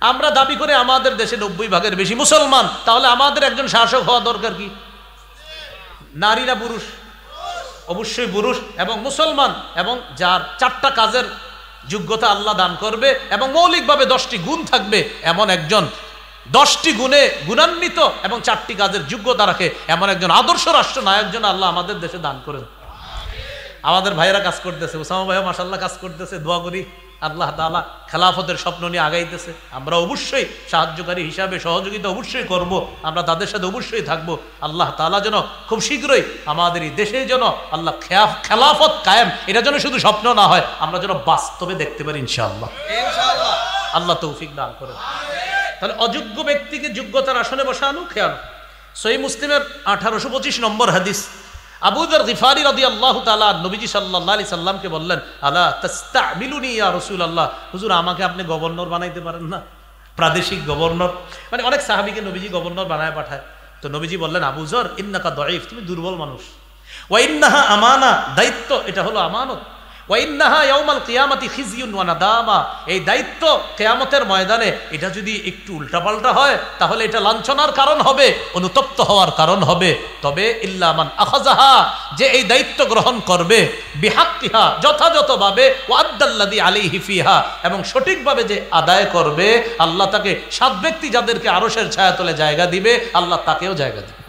আমরা দাবি করে আমাদের দেশে 90 ভাগের বেশি মুসলমান, তাহলে আমাদের একজন শাসক হওয়া দরকার কি? নারী না পুরুষ? অবশ্যই পুরুষ এবং মুসলমান, এবং যার 4টা কাজের যোগ্যতা আল্লাহ দান করবে এবং মৌলিকভাবে 10টি গুণ থাকবে, এমন একজন 10টি গুণে গুণান্বিত এবং 4টি কাজের যোগ্যতা রাখে এমন একজন আদর্শ রাষ্ট্রনায়ক যেন আল্লাহ আমাদের দেশে দান করেন। আমাদের ভাইয়েরা কাজ করতেছে, ওসামা ভাইয়া মাশাআল্লাহ কাজ করতেছে, দোয়া করি আল্লাহ তাআলা খেলাফতের স্বপ্ন নিয়ে আগাইতেছে। আমরা অবশ্যই সাহায্যকারী হিসাবে সহযোগিতা অবশ্যই করব, আমরা তাদের সাথে অবশ্যই থাকব। আল্লাহ তাআলা যেন খুব শীঘ্রই আমাদের এই দেশে যেন আল্লাহ খেলাফত কায়েম, এটা যেন শুধু স্বপ্ন না হয়, আমরা যেন বাস্তবে দেখতে পারি ইনশাআল্লাহ। আল্লাহ তৌফিক দান করেন। তাহলে অযোগ্য ব্যক্তিকে যোগ্যতার আসনে বসানো খেয়াল। সহিহ মুসলিমের 1825 নম্বর হাদিস, আবু যর গিফারি রাদিয়াল্লাহু তাআলা নবীজি সাল্লাল্লাহু আলাইহি সাল্লামকে বললেন, আলা তাস্তামিলুনি ইয়া রাসূলুল্লাহ, হুজুর আমাকে আপনি গভর্নর বানাইতে পারেন না, প্রাদেশিক গভর্নর। মানে অনেক সাহাবীকে নবীজি গভর্নর বানায় পাঠায়। তো নবীজি বললেন, আবু যর ইন্নাকা দাঈফ, তুমি দুর্বল মানুষ। ওয়া ইন্নাহা আমানা, দায়িত্ব এটা হলো আমানত। ওয়া ইন্নাহা ইয়াউমাল কিয়ামাতি খিজিয়ুন ওয়া নাদামা, এই দায়িত্ব কিয়ামতের ময়দানে এটা যদি একটু উল্টাপাল্টা হয় তাহলে এটা লাঞ্ছনার কারণ হবে, অনুতপ্ত হওয়ার কারণ হবে। তবে ইল্লা মান আখাযাহা, যে এই দায়িত্ব গ্রহণ করবে, বিহাক্কিহা, যথাযথভাবে, ওয়া আদ্দাল্লাযী আলাইহি ফিহা, এবং সঠিকভাবে যে আদায় করবে, আল্লাহ তাকে 7 ব্যক্তি যাদেরকে আরশের ছায়াতলে জায়গা দিবে, আল্লাহ তাকেও জায়গা দিবে।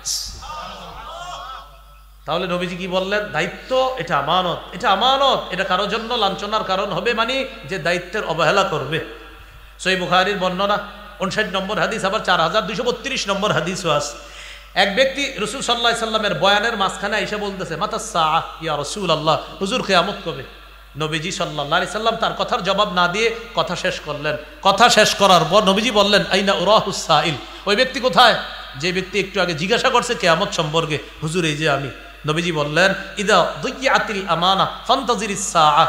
তাহলে নবীজি কি বললেন? দায়িত্ব এটা আমানত, এটা আমানত, এটা কারোর জন্য লাঞ্ছনার কারণ হবে, মানে যে দায়িত্বের অবহেলা করবে। সহিহ বুখারীর বর্ণনা 59 নম্বর হাদিস, আবার 4232 নম্বর হাদিসও আছে। এক ব্যক্তি রাসূল সাল্লাল্লাহু আলাইহি সাল্লামের বয়ানের মাঝখানে এসে বলতেছে, মাতাস সাআ ইয়া রাসূলুল্লাহ, হুজুর কিয়ামত কবে? নবীজি সাল্লাল্লাহু আলাইহি সাল্লাম তার কথার জবাব না দিয়ে কথা শেষ করলেন। কথা শেষ করার পর নবীজি বললেন, আইনা উরাহুস সাইল, ওই ব্যক্তি কোথায় যে ব্যক্তি একটু আগে জিজ্ঞাসা করছে কিয়ামত সম্পর্কে? হুজুর এই যে আমি। নবীজি বললেন, ইদা দুইয়াতিল আমানা ফান্তাজিরিস সাআ,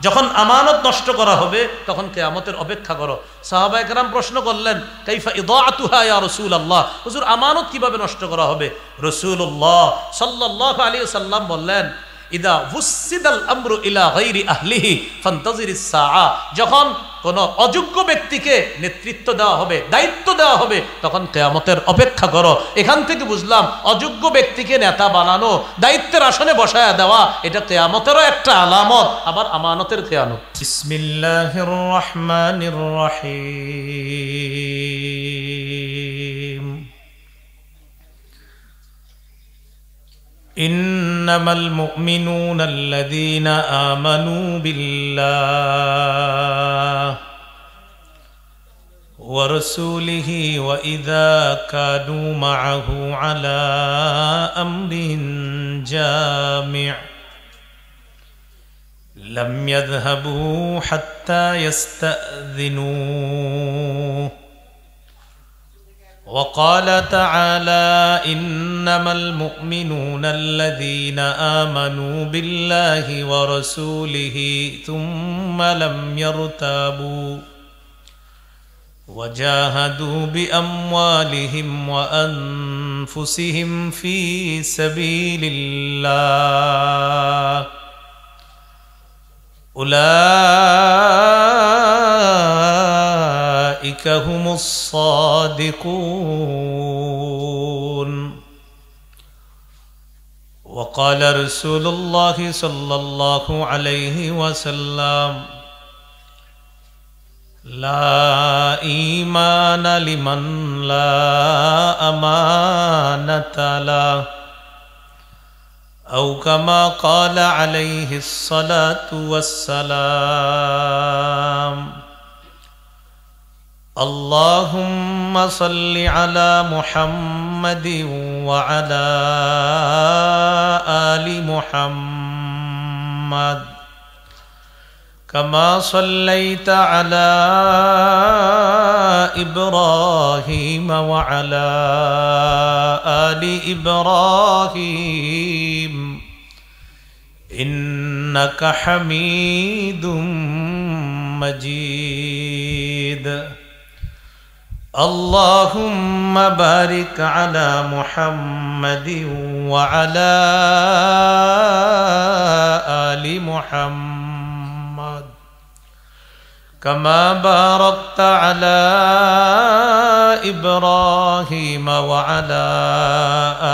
যখন আমানত নষ্ট করা হবে তখন কিয়ামতের অপেক্ষা করো। সাহাবায়ে কেরাম প্রশ্ন করলেন, কাইফা ইদাআতুহা ইয়া রাসূলুল্লাহ, হুজুর আমানত কিভাবে নষ্ট করা হবে? রাসূলুল্লাহ সাল্লাল্লাহু আলাইহি ওয়াসাল্লাম বললেন, ইদা ওয়ুসিদাল আমরু ইলা গায়রি আহলিহি ফান্তাজিরিস সাআ, যখন কোন অযোগ্য ব্যক্তিকে নেতৃত্ব দেওয়া হবে, দায়িত্ব দেওয়া হবে, তখন কিয়ামতের অপেক্ষা করো। এখান থেকে বুঝলাম অযোগ্য ব্যক্তিকে নেতা বানানো, দায়িত্বের আসনে বসায়া দেওয়া, এটা কিয়ামতেরও একটা আলামত, আবার আমানতের খেয়ানত। বিসমিল্লাহির রহমানির রহিম। ইন্নামাল মুমিনুনা আল্লাযীনা আমানু বিল্লাহি ওয়া রাসূলিহি ওয়া ইযা কানু মা'আহু আলা আমরিন জামি' লাম ইয়াযহাবু হাত্তা ইয়াস্তা'যিনুহু। وقال تعالى إنما المؤمنون الذين آمنوا بالله ورسوله ثم لم يرتابوا وجاهدوا بأموالهم وأنفسهم في سبيل الله أولئك هم الصادقون. وقال رسول الله صلى الله عليه وسلم لا إيمان لمن لا أمانة له أو كما قال عليه الصلاة والسلام. اللهم صل على محمد وعلى آل محمد كما صليت على إبراهيم وعلى آل إبراهيم إنك حميد مجيد. اللهم بارك على محمد وعلى آل محمد كما باركت على إبراهيم وعلى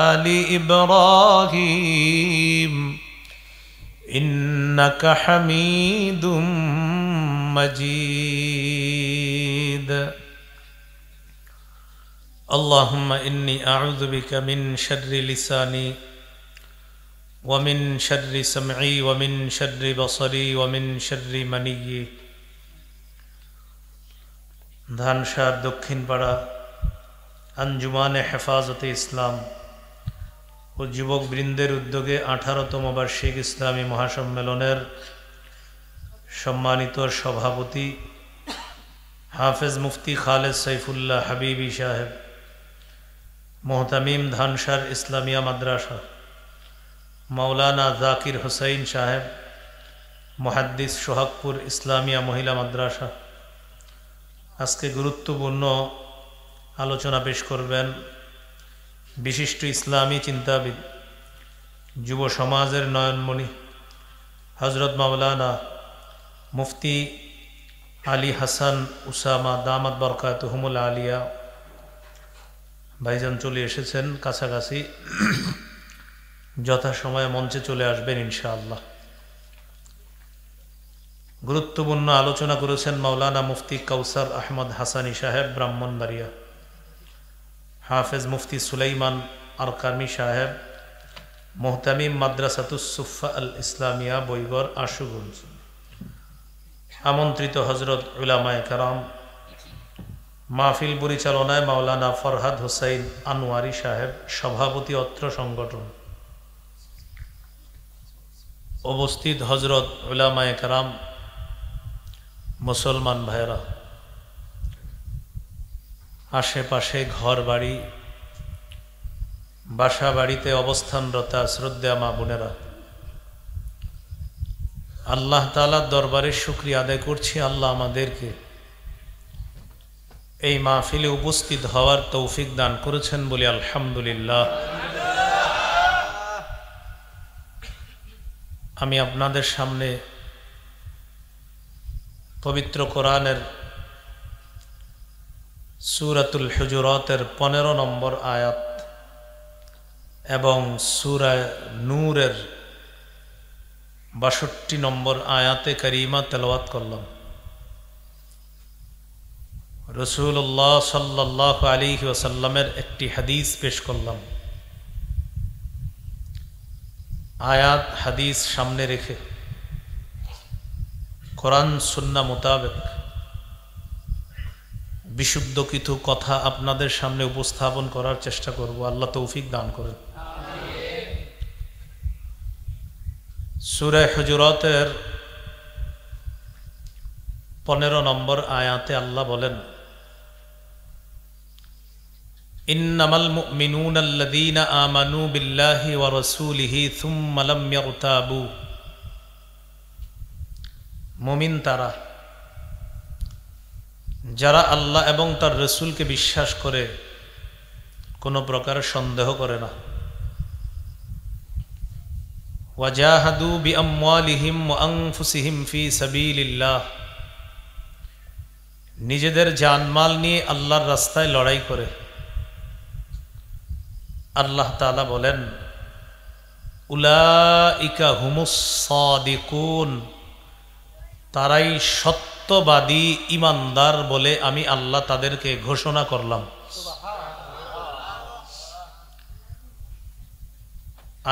آل إبراهيم إنك حميد مجيد اللهم إني أعوذ بك من شر لساني ومن شر سمعي ومن شر بصري ومن شر مني ধানসার দক্ষিণপাড়া আঞ্জুমানে হেফাজতে ইসলাম ও যুবক বৃন্দের উদ্যোগে 18তম বার্ষিক ইসলামী মহাসম্মেলনের সম্মানিত সভাপতি হাফেজ মুফতি খালেদ সাইফুল্লাহ হাবিবি সাহেব, মোহতামিম ধানসার ইসলামিয়া মাদ্রাসা, মাওলানা জাকির হুসাইন সাহেব, মুহাদ্দিস সোহাগপুর ইসলামিয়া মহিলা মাদ্রাসা, আজকে গুরুত্বপূর্ণ আলোচনা পেশ করবেন বিশিষ্ট ইসলামী চিন্তাবিদ, যুব সমাজের নয়নমণি হজরত মাওলানা মুফতি আলী হাসান উসামা দামাত বরকাতুহুমুল আলিয়া। ভাইজান চলে এসেছেন কাছাকাছি, যথাসময়ে মঞ্চে চলে আসবেন ইনশাআল্লাহ। গুরুত্বপূর্ণ আলোচনা করেছেন মাওলানা মুফতি কাউসার আহমদ হাসানি সাহেব ব্রাহ্মণবাড়িয়া, হাফেজ মুফতি সুলাইমান আরকামি সাহেব, মোহতামিম মাদ্রাসাতুস সুফা আল ইসলামিয়া বৈগর আশুগঞ্জ। আমন্ত্রিত হজরত উলামায়ে কেরাম, মাহফিল পরিচালনায় মাওলানা ফরহাদ হোসাইন আনোয়ারি সাহেব, সভাপতি অত্র সংগঠন। উপস্থিত হজরত উলামায়ে কেরাম, মুসলমান ভাইরা, আশেপাশে ঘর বাড়ি বাসা বাড়িতে অবস্থানরতা শ্রদ্ধেয় মা বোনেরা, আল্লাহ তাআলার দরবারে শুকরিয়া আদায় করছি, আল্লাহ আমাদেরকে এই মাহফিলে উপস্থিত হওয়ার তৌফিক দান করেছেন বলে আলহামদুলিল্লাহ। আমি আপনাদের সামনে পবিত্র কোরআনের সূরাতুল হুজুরাতের 15 নম্বর আয়াত এবং সূরা নূরের 62 নম্বর আয়াতে কারিমা তেলাওয়াত করলাম। রাসূলুল্লাহ সাল্লাল্লাহু আলাইহি ওয়াসাল্লামের একটি হাদিস পেশ করলাম। আয়াত হাদিস সামনে রেখে কোরআন সুন্নাহ মোতাবেক বিশুদ্ধ কিছু কথা আপনাদের সামনে উপস্থাপন করার চেষ্টা করব, আল্লাহ তৌফিক দান করেন। সূরা হুজুরাতের 15 নম্বর আয়াতে আল্লাহ বলেন, ইন্নামাল মুমিনুনা আল্লাযীনা আমানু বিল্লাহি ওয়া রাসূলিহি সুম্মা লাম ইয়ারতাবু। মুমিন তারা যারা আল্লাহ এবং তার রাসূলকে বিশ্বাস করে, কোনো প্রকার সন্দেহ করে না। ওয়াজাহাদু বিআমওয়ালিহিম ওয়া আনফুসিহিম ফি সাবিলিল্লাহ, নিজেদের জানমাল নিয়ে আল্লাহর রাস্তায় লড়াই করে। আল্লাহ তাআলা বলেন, উলাইকা হুমুস সাদিকুন, তারাই সত্যবাদী ঈমানদার বলে আমি আল্লাহ তাদেরকে ঘোষণা করলাম।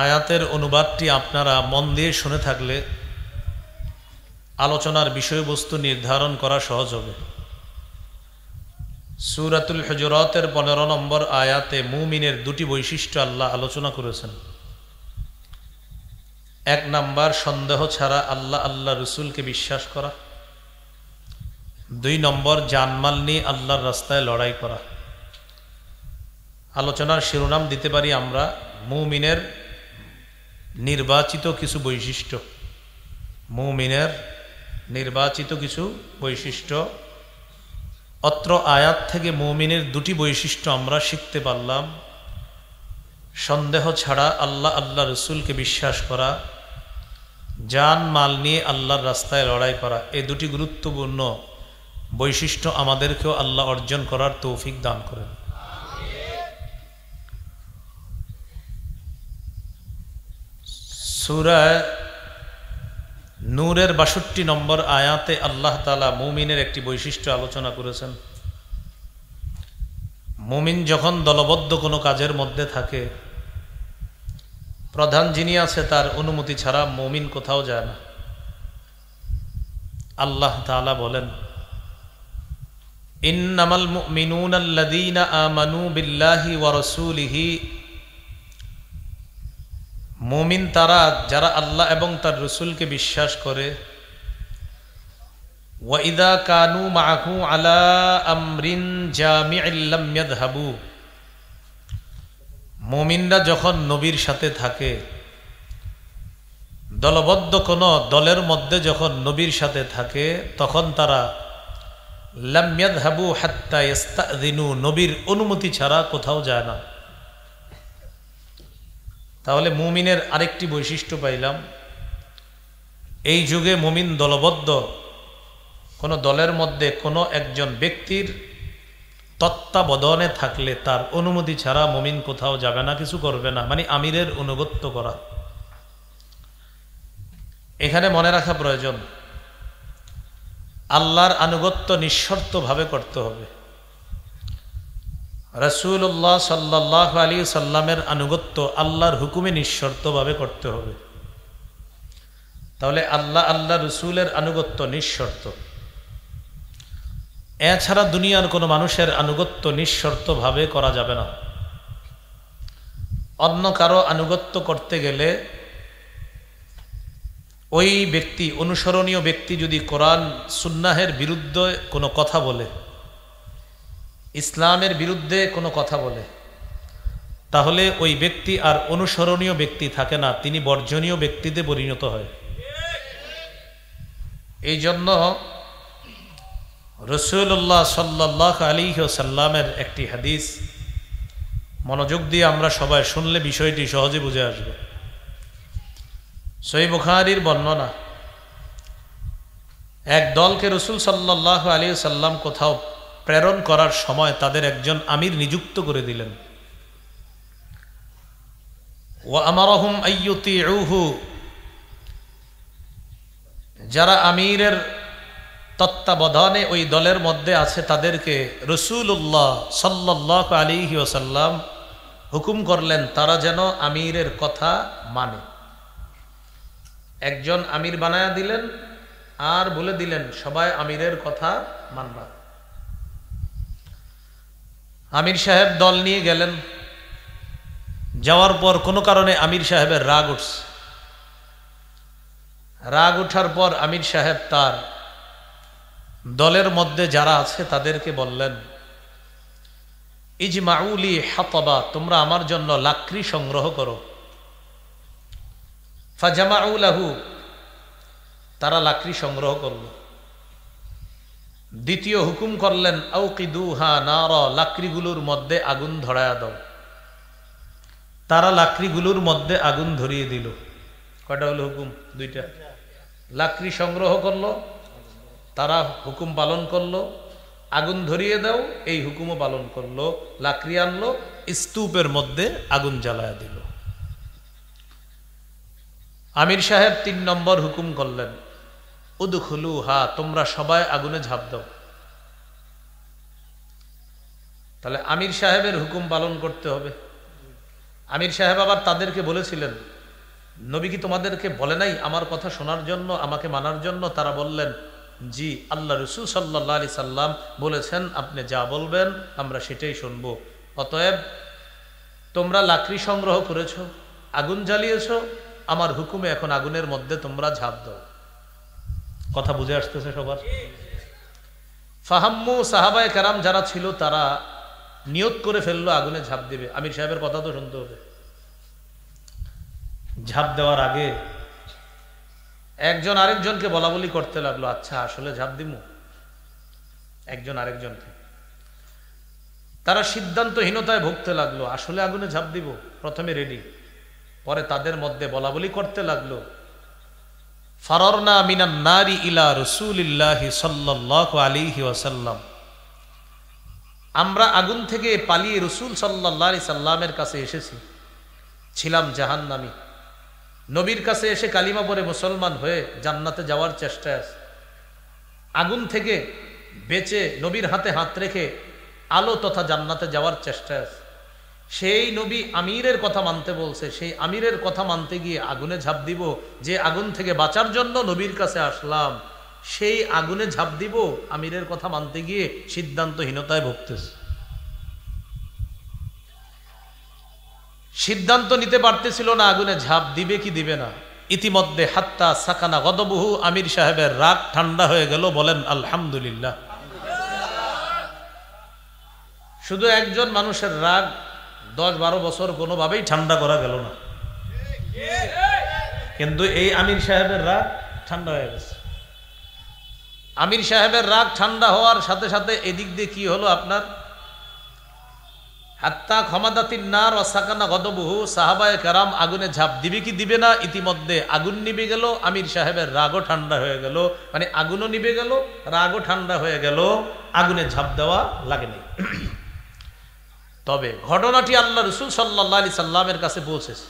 আয়াতের অনুবাদটি আপনারা মন দিয়ে শুনে থাকলে আলোচনার বিষয়বস্তু নির্ধারণ করা সহজ হবে। সূরাতুল হুজুরাতের 15 নম্বর আয়াতে মুমিনের দুটি বৈশিষ্ট্য আল্লাহ আলোচনা করেছেন। এক নাম্বার, সন্দেহ ছাড়া আল্লাহ রসুলকে বিশ্বাস করা। 2 নম্বর, জানমাল নিয়ে আল্লাহর রাস্তায় লড়াই করা। আলোচনার শিরোনাম দিতে পারি আমরা মুমিনের নির্বাচিত কিছু বৈশিষ্ট্য। মুমিনের নির্বাচিত কিছু বৈশিষ্ট্য। অত্র আয়াত থেকে মুমিনের দুটি বৈশিষ্ট্য আমরা শিখতে পারলাম। সন্দেহ ছাড়া আল্লাহ রসুলকে বিশ্বাস করা, জান মাল নিয়ে আল্লাহর রাস্তায় লড়াই করা। এই দুটি গুরুত্বপূর্ণ বৈশিষ্ট্য আমাদেরকেও আল্লাহ অর্জন করার তৌফিক দান করেন। সূরা নূরের ৬২ নম্বর আয়াতে আল্লাহ তাআলা মুমিনের একটি বৈশিষ্ট্য আলোচনা করেছেন। মুমিন যখন দলবদ্ধ কোনো কাজের মধ্যে থাকে, প্রধান যিনি আছে তার অনুমতি ছাড়া মুমিন কোথাও যায় না। আল্লাহ তাআলা বলেন, ইন্নামাল মুমিনুনা আল্লাযীনা আমানু বিল্লাহি ওয়া রাসূলিহি, মুমিন তারা যারা আল্লাহ এবং তার রাসূলকে বিশ্বাস করে। ওয়া ইযা কানু মাআহু আলা আমরিন জামি'in লাম ইয়াযহাবু, মুমিনরা যখন নবীর সাথে থাকে, দলবদ্ধ কোনো দলের মধ্যে যখন নবীর সাথে থাকে, তখন তারা লাম ইয়াযহাবু হাত্তা ইস্তাযিনু, নবীর অনুমতি ছাড়া কোথাও যায় না। তাহলে মুমিনের আরেকটি বৈশিষ্ট্য পাইলাম, এই যুগে মুমিন দলবদ্ধ কোনো দলের মধ্যে কোনো একজন ব্যক্তির তত্ত্বাবধানে থাকলে তার অনুমতি ছাড়া মুমিন কোথাও যাবে না, কিছু করবে না, মানে আমিরের অনুগত্য করা। এখানে মনে রাখা প্রয়োজন, আল্লাহর আনুগত্য নিঃশর্তভাবে করতে হবে। রাসূলুল্লাহ সাল্লাল্লাহু আলাইহি সাল্লামের আনুগত্য আল্লাহর হুকুমে নিঃশর্তভাবে করতে হবে। তাহলে আল্লাহ রসুলের আনুগত্য নিঃশর্ত। এছাড়া দুনিয়ার কোনো মানুষের আনুগত্য নিঃশর্তভাবে করা যাবে না। অন্য কারো আনুগত্য করতে গেলে ওই ব্যক্তি, অনুসরণীয় ব্যক্তি যদি কোরআন সুন্নাহের বিরুদ্ধে কোনো কথা বলে, ইসলামের বিরুদ্ধে কোনো কথা বলে, তাহলে ওই ব্যক্তি আর অনুসরণীয় ব্যক্তি থাকে না, তিনি বর্জনীয় ব্যক্তিতে পরিণত হয়। এই জন্য রাসূলুল্লাহ সাল্লাল্লাহু আলাইহি ওয়াসাল্লামের একটি হাদিস মনোযোগ দিয়ে আমরা সবাই শুনলে বিষয়টি সহজে বুঝে আসবে। সহিহ বুখারীর বর্ণনা, এক দলকে রাসূল সাল্লাল্লাহু আলাইহি ওয়াসাল্লাম কোথাও প্রেরণ করার সময় তাদের একজন আমির নিযুক্ত করে দিলেন। ওয়া আমারহুম আইয়ুতিউহু, যারা আমিরের তত্ত্বাবধানে ওই দলের মধ্যে আছে তাদেরকে রাসূলুল্লাহ সাল্লাল্লাহু আলাইহি ওয়াসাল্লাম হুকুম করলেন তারা যেন আমিরের কথা মানে। একজন আমির বানায়া দিলেন আর বলে দিলেন সবাই আমিরের কথা মানবা। আমির সাহেব দল নিয়ে গেলেন, যাওয়ার পর কোনো কারণে আমির সাহেবের রাগ উঠছে। রাগ উঠার পর আমির সাহেব তার দলের মধ্যে যারা আছে তাদেরকে বললেন, ইজমাউলি হাতাবা, তোমরা আমার জন্য লাকড়ি সংগ্রহ করো। ফাজামাউ লাহু, তারা লাকড়ি সংগ্রহ করল। দ্বিতীয় হুকুম করলেন, আউকিদুহা নারা, লাকড়িগুলোর মধ্যে আগুন ধরায়া দাও। তারা লাকড়িগুলোর মধ্যে আগুন ধরিয়ে দিল। কয়টা হলো হুকুম? দুইটা। লাকড়ি সংগ্রহ করলো, তারা হুকুম পালন করলো। আগুন ধরিয়ে দাও, এই হুকুমও পালন করলো। লাকড়ি আনলো, স্তূপের মধ্যে আগুন জ্বালায়া দিল। আমির সাহেব ৩ নম্বর হুকুম করলেন, উদখুলুহা, তোমরা সবাই আগুনে ঝাঁপ দাও। তাহলে আমির সাহেবের হুকুম পালন করতে হবে। আমির সাহেব আবার তাদেরকে বলেছিলেন, নবী কি তোমাদেরকে বলে নাই আমার কথা শোনার জন্য, আমাকে মানার জন্য? তারা বললেন, জি, আল্লাহ রাসূল সাল্লাল্লাহু আলাইহি সাল্লাম বলেছেন আপনি যা বলবেন আমরা সেটাই শুনবো। অতএব তোমরা লাকড়ি সংগ্রহ করেছো, আগুন জ্বালিয়েছো, আমার হুকুমে এখন আগুনের মধ্যে তোমরা ঝাঁপ দাও। কথা বুঝে আসতেছে সবার? ফাহাম্মু, সাহাবায়ে কেরাম যারা ছিল তারা নিয়ত করে ফেললো আগুনে ঝাঁপ দেবে। আমির সাহেবের কথা তো শুনতে হবে। ঝাঁপ দেওয়ার আগে একজন আরেকজনকে বলা বলি করতে লাগলো, আচ্ছা আসলে ঝাঁপ দিমু? একজন আরেকজনকে। তারা সিদ্ধান্তহীনতায় ভুগতে লাগলো, আসলে আগুনে ঝাঁপ দিব? প্রথমে রেডি, পরে তাদের মধ্যে বলা বলি করতে লাগলো। ফারারনা মিনান নারি ইলা রাসূলিল্লাহি সাল্লাল্লাহু আলাইহি ওয়াসাল্লাম, আমরা আগুন থেকে পালিয়ে রাসূল সাল্লাল্লাহু আলাইহি সাল্লামের কাছে এসেছি, ছিলাম জাহান্নামী। নবীর কাছে এসে কালিমা পড়ে মুসলমান হয়ে জান্নাতে যাওয়ার চেষ্টায় আছে। আগুন থেকে বেঁচে নবীর হাতে হাত রেখে আলো তথা জান্নাতে যাওয়ার চেষ্টায় আছে। সেই নবী আমিরের কথা মানতে বলছে, সেই আমিরের কথা মানতে গিয়ে আগুনে ঝাঁপ দিব। যে আগুন থেকে বাঁচার জন্য নবীর কাছে আসলাম, সেই আগুনে ঝাঁপ দিব আমিরের কথা মানতে গিয়ে সিদ্ধান্তহীনতায় ভুগতেছে। সিদ্ধান্ত নিতে পারতেছিল না আগুনে ঝাঁপ দিবে কি দিবে না। ইতিমধ্যে হাত্তা সাকানা গদবহু, আমির সাহেবের রাগ ঠান্ডা হয়ে গেল। বলেন আলহামদুলিল্লাহ। শুধু একজন মানুষের রাগ 10-12 বছর কোনোভাবেই ঠান্ডা করা গেল না, কিন্তু এই আমির সাহেবের রাগ ঠান্ডা হয়ে গেছে। আমির সাহেবের রাগ ঠান্ডা হওয়ার সাথে সাথে এদিক দিয়ে কি হলো আপনার, হাত্তা খমাদাতিন নার ওয়া সাকানা গদবহু, সাহাবায়ে কেরাম আগুনে ঝাঁপ দিবে কি দিবে না। ইতিমধ্যে আগুন নিভে গেল, আমির সাহেবের রাগও ঠান্ডা হয়ে গেল। মানে আগুনও নিভে গেল, রাগও ঠান্ডা হয়ে গেল, আগুনে ঝাঁপ দেওয়া লাগেনি। তবে ঘটনাটি আল্লাহ রাসূল সাল্লাল্লাহু আলাইহি সাল্লামের কাছে পৌঁছেছে।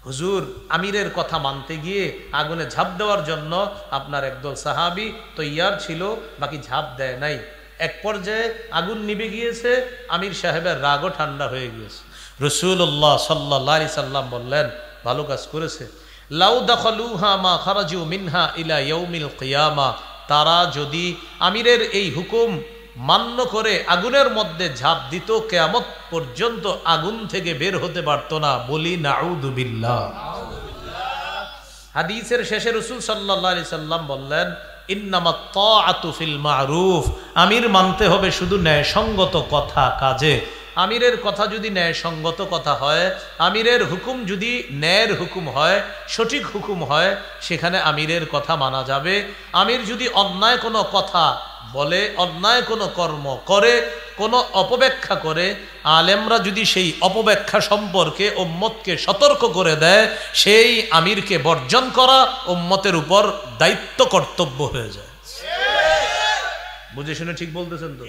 হুজুর, আমিরের কথা মানতে গিয়ে আগুনে ঝাঁপ দেওয়ার জন্য আপনার একদল সাহাবী তৈয়ার ছিল, বাকি ঝাঁপ দেয় নাই। এক পর্যায়ে আগুন নিভে গিয়েছে, আমির সাহেবের রাগও ঠান্ডা হয়ে গিয়েছে। রাসূলুল্লাহ সাল্লাল্লাহু আলাইহি সাল্লাম বললেন, ভালো কাজ করেছে। লাউ দাখালুহা মা খারাজু মিনহা ইলা ইয়াউমিল কিয়ামা, তারা যদি আমিরের এই হুকুম মান্য করে আগুনের মধ্যে ঝাঁপ দিত, কিয়ামত পর্যন্ত আগুন থেকে বের হতে পারত না। বলি নাউযু বিল্লাহ। হাদিসের শেষে রাসূল সাল্লাল্লাহু আলাইহি সাল্লাম বললেন, ইন্নামাত তাআতু ফিল মারুফ, আমির মানতে হবে শুধু ন্যায়সঙ্গত কথা কাজে। আমিরের কথা যদি ন্যায়সঙ্গত কথা হয়, আমিরের হুকুম যদি ন্যায়ের হুকুম হয়, সঠিক হুকুম হয়, সেখানে আমিরের কথা মানা যাবে। আমির যদি অন্যায় কোনো কথা বলে, অন্যায় কোনো কর্ম করে, কোনো অপব্যাখ্যা করে, আলেমরা যদি সেই অপব্যাখ্যা সম্পর্কে উম্মতকে সতর্ক করে দেয়, সেই আমিরকে বর্জন করা উম্মতের উপর দায়িত্ব কর্তব্য হয়ে যায়। বুঝে শুনে ঠিক বলতেছেন তো?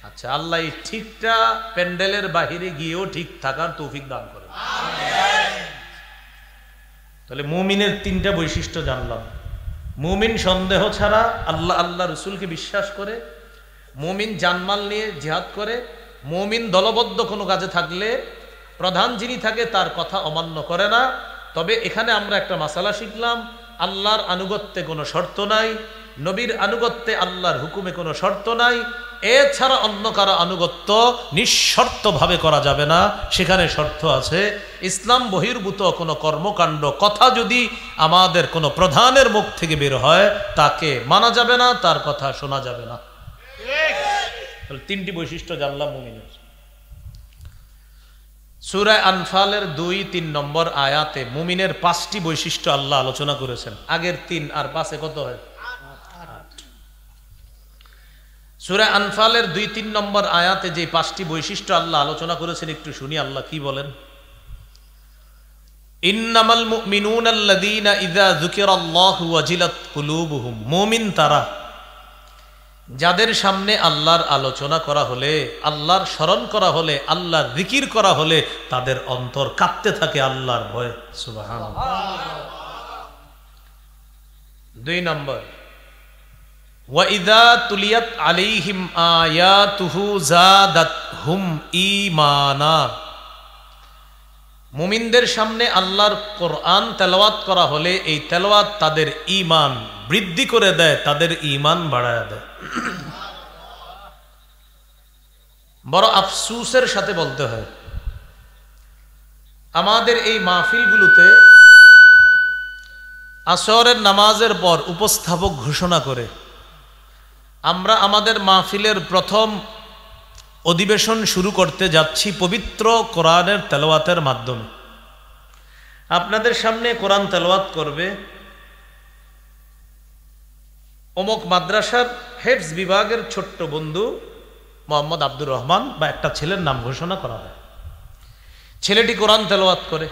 আচ্ছা, আল্লাহ এই ঠিকটা প্যান্ডেলের বাহিরে গিয়েও ঠিক থাকার তৌফিক দান করে। তাহলে মুমিনের 3টা বৈশিষ্ট্য জানলাম। মুমিন সন্দেহ ছাড়া আল্লাহ আল্লাহ রসুলকে বিশ্বাস করে, মুমিন জানমাল নিয়ে জিহাদ করে, মুমিন দলবদ্ধ কোনো কাজে থাকলে প্রধান যিনি থাকে তার কথা অমান্য করে না। তবে এখানে আমরা একটা মাসালা শিখলাম, আল্লাহর আনুগত্যে কোনো শর্ত নাই, নবীর আনুগত্যে আল্লাহর হুকুমে কোনো শর্ত নাই। এছাড়া অন্য কারো আনুগত্য নিঃশর্তভাবে করা যাবে না, সেখানে শর্ত আছে। ইসলাম বহির্ভূত কোনো কর্মকাণ্ড কথা যদি আমাদের কোনো প্রধানের মুখ থেকে বের হয়, তাকে মানা যাবে না, তার কথা শোনা যাবে না। 3টি বৈশিষ্ট্য জানলাম মুমিনের। সূরা আনফালের 2-3 নম্বর আয়াতে মুমিনের 5টি বৈশিষ্ট্য আল্লাহ আলোচনা করেছেন। আগের 3 আর 5 কত হয়? 8। সূরা আনফালের 2-3 নম্বর আয়াতে যে 5টি বৈশিষ্ট্য আল্লাহ আলোচনা করেছেন, একটু শুনি আল্লাহ কি বলেন। ইন্নামাল মুমিনুনা আল্লাযীনা ইযা যুকিরাল্লাহু ওয়াজিলাত কুলুবুহুম, মুমিন তারা যাদের সামনে আল্লাহর আলোচনা করা হলে, আল্লাহর স্মরণ করা হলে, আল্লাহর জিকির করা হলে তাদের অন্তর কাঁপতে থাকে আল্লাহর ভয়ে। সুবহানাল্লাহ। 2 নম্বর, ওয়া ইযা তুলিয়াত আলাইহিম আয়াতুহু যাদাতহুম ঈমানা, মুমিনদের সামনে আল্লাহর কোরআন তেলাওয়াত করা হলে এই তেলাওয়াত তাদের ঈমান বৃদ্ধি করে দেয়, তাদের ঈমান বাড়ায় দেয়। বড় আফসোসের সাথে বলতে হয়, আমাদের এই মাহফিলগুলোতে আসরের নামাজের পর উপস্থাপক ঘোষণা করে আমরা আমাদের মাহফিলের প্রথম অধিবেশন শুরু করতে যাচ্ছি পবিত্র কোরআনের তেলাওয়াতের মাধ্যমে। আপনাদের সামনে কোরআন তেলাওয়াত করবে অমুক মাদ্রাসার হেফজ বিভাগের ছোট্ট বন্ধু মোহাম্মদ আব্দুর রহমান, বা একটা ছেলের নাম ঘোষণা করা হয়। ছেলেটি কোরআন তেলাওয়াত করে,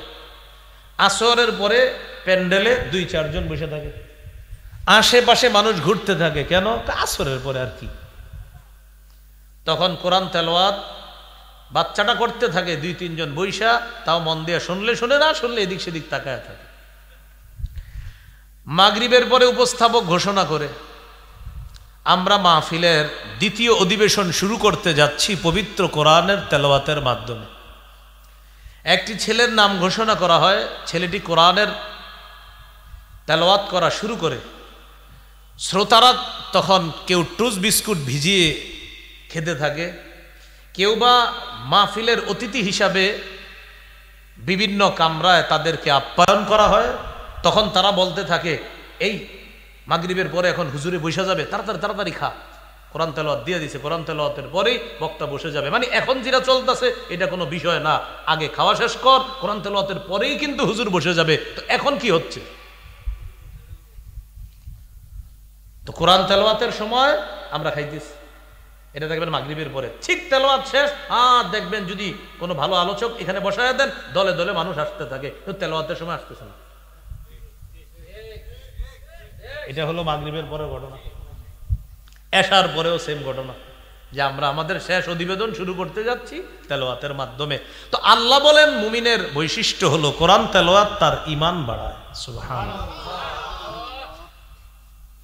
আসরের পরে প্যান্ডেলে 2-4 জন বসে থাকে, আশেপাশে মানুষ ঘুরতে থাকে। কেন? আসরের পরে আর কি। তখন কোরআন তেলাওয়াত বাচ্চাটা করতে থাকে, 2-3 জন বৈশা, তাও মন দিয়ে শুনলে শুনে, না শুনলে এদিক সেদিক তাকায় থাকে। মাগরিবের পরে উপস্থাপক ঘোষণা করে, আমরা মাহফিলের দ্বিতীয় অধিবেশন শুরু করতে যাচ্ছি পবিত্র কোরআনের তেলাওয়াতের মাধ্যমে। একটি ছেলের নাম ঘোষণা করা হয়, ছেলেটি কোরআনের তেলাওয়াত করা শুরু করে। শ্রোতারা তখন কেউ টুস বিস্কুট ভিজিয়ে খেতে থাকে, কেউ বা মাহফিলের অতিথি হিসাবে বিভিন্ন কামরায় তাদেরকে আপ্যায়ন করা হয়। তখন তারা বলতে থাকে, এই মাগরিবের পরে এখন হুজুরে বসে যাবে, তাড়াতাড়ি তাড়াতাড়ি খা, কোরআন তেলাওয়াত দিয়ে দিছে, কোরআন তেলাওয়াতের পরেই বক্তা বসে যাবে। মানে এখন যেটা চলতেছে এটা কোনো বিষয় না, আগে খাওয়া শেষ কর, কোরআন তেলাওয়াতের পরেই কিন্তু হুজুর বসে যাবে। তো এখন কি হচ্ছে? তো কোরআন তেলাওয়াতের সময় আমরা খাইতেছি, এটা দেখবেন মাগরিবের পরে। ঠিক তেলাওয়াত শেষ, আর দেখবেন যদি কোনো ভালো আলোচক এখানে বসায় দেন, দলে দলে মানুষ আসতে থাকে, তো তেলাওয়াতের সময় আসতেছে না। এটা হলো মাগরিবের পরে ঘটনা। এশার পরেও সেম ঘটনা, যে আমরা আমাদের শেষ অধিবেদন শুরু করতে যাচ্ছি তেলাওয়াতের মাধ্যমে। তো আল্লাহ বলেন মুমিনের বৈশিষ্ট্য হলো কোরআন তেলাওয়াত তার ঈমান বাড়ায়। সুবহানাল্লাহ।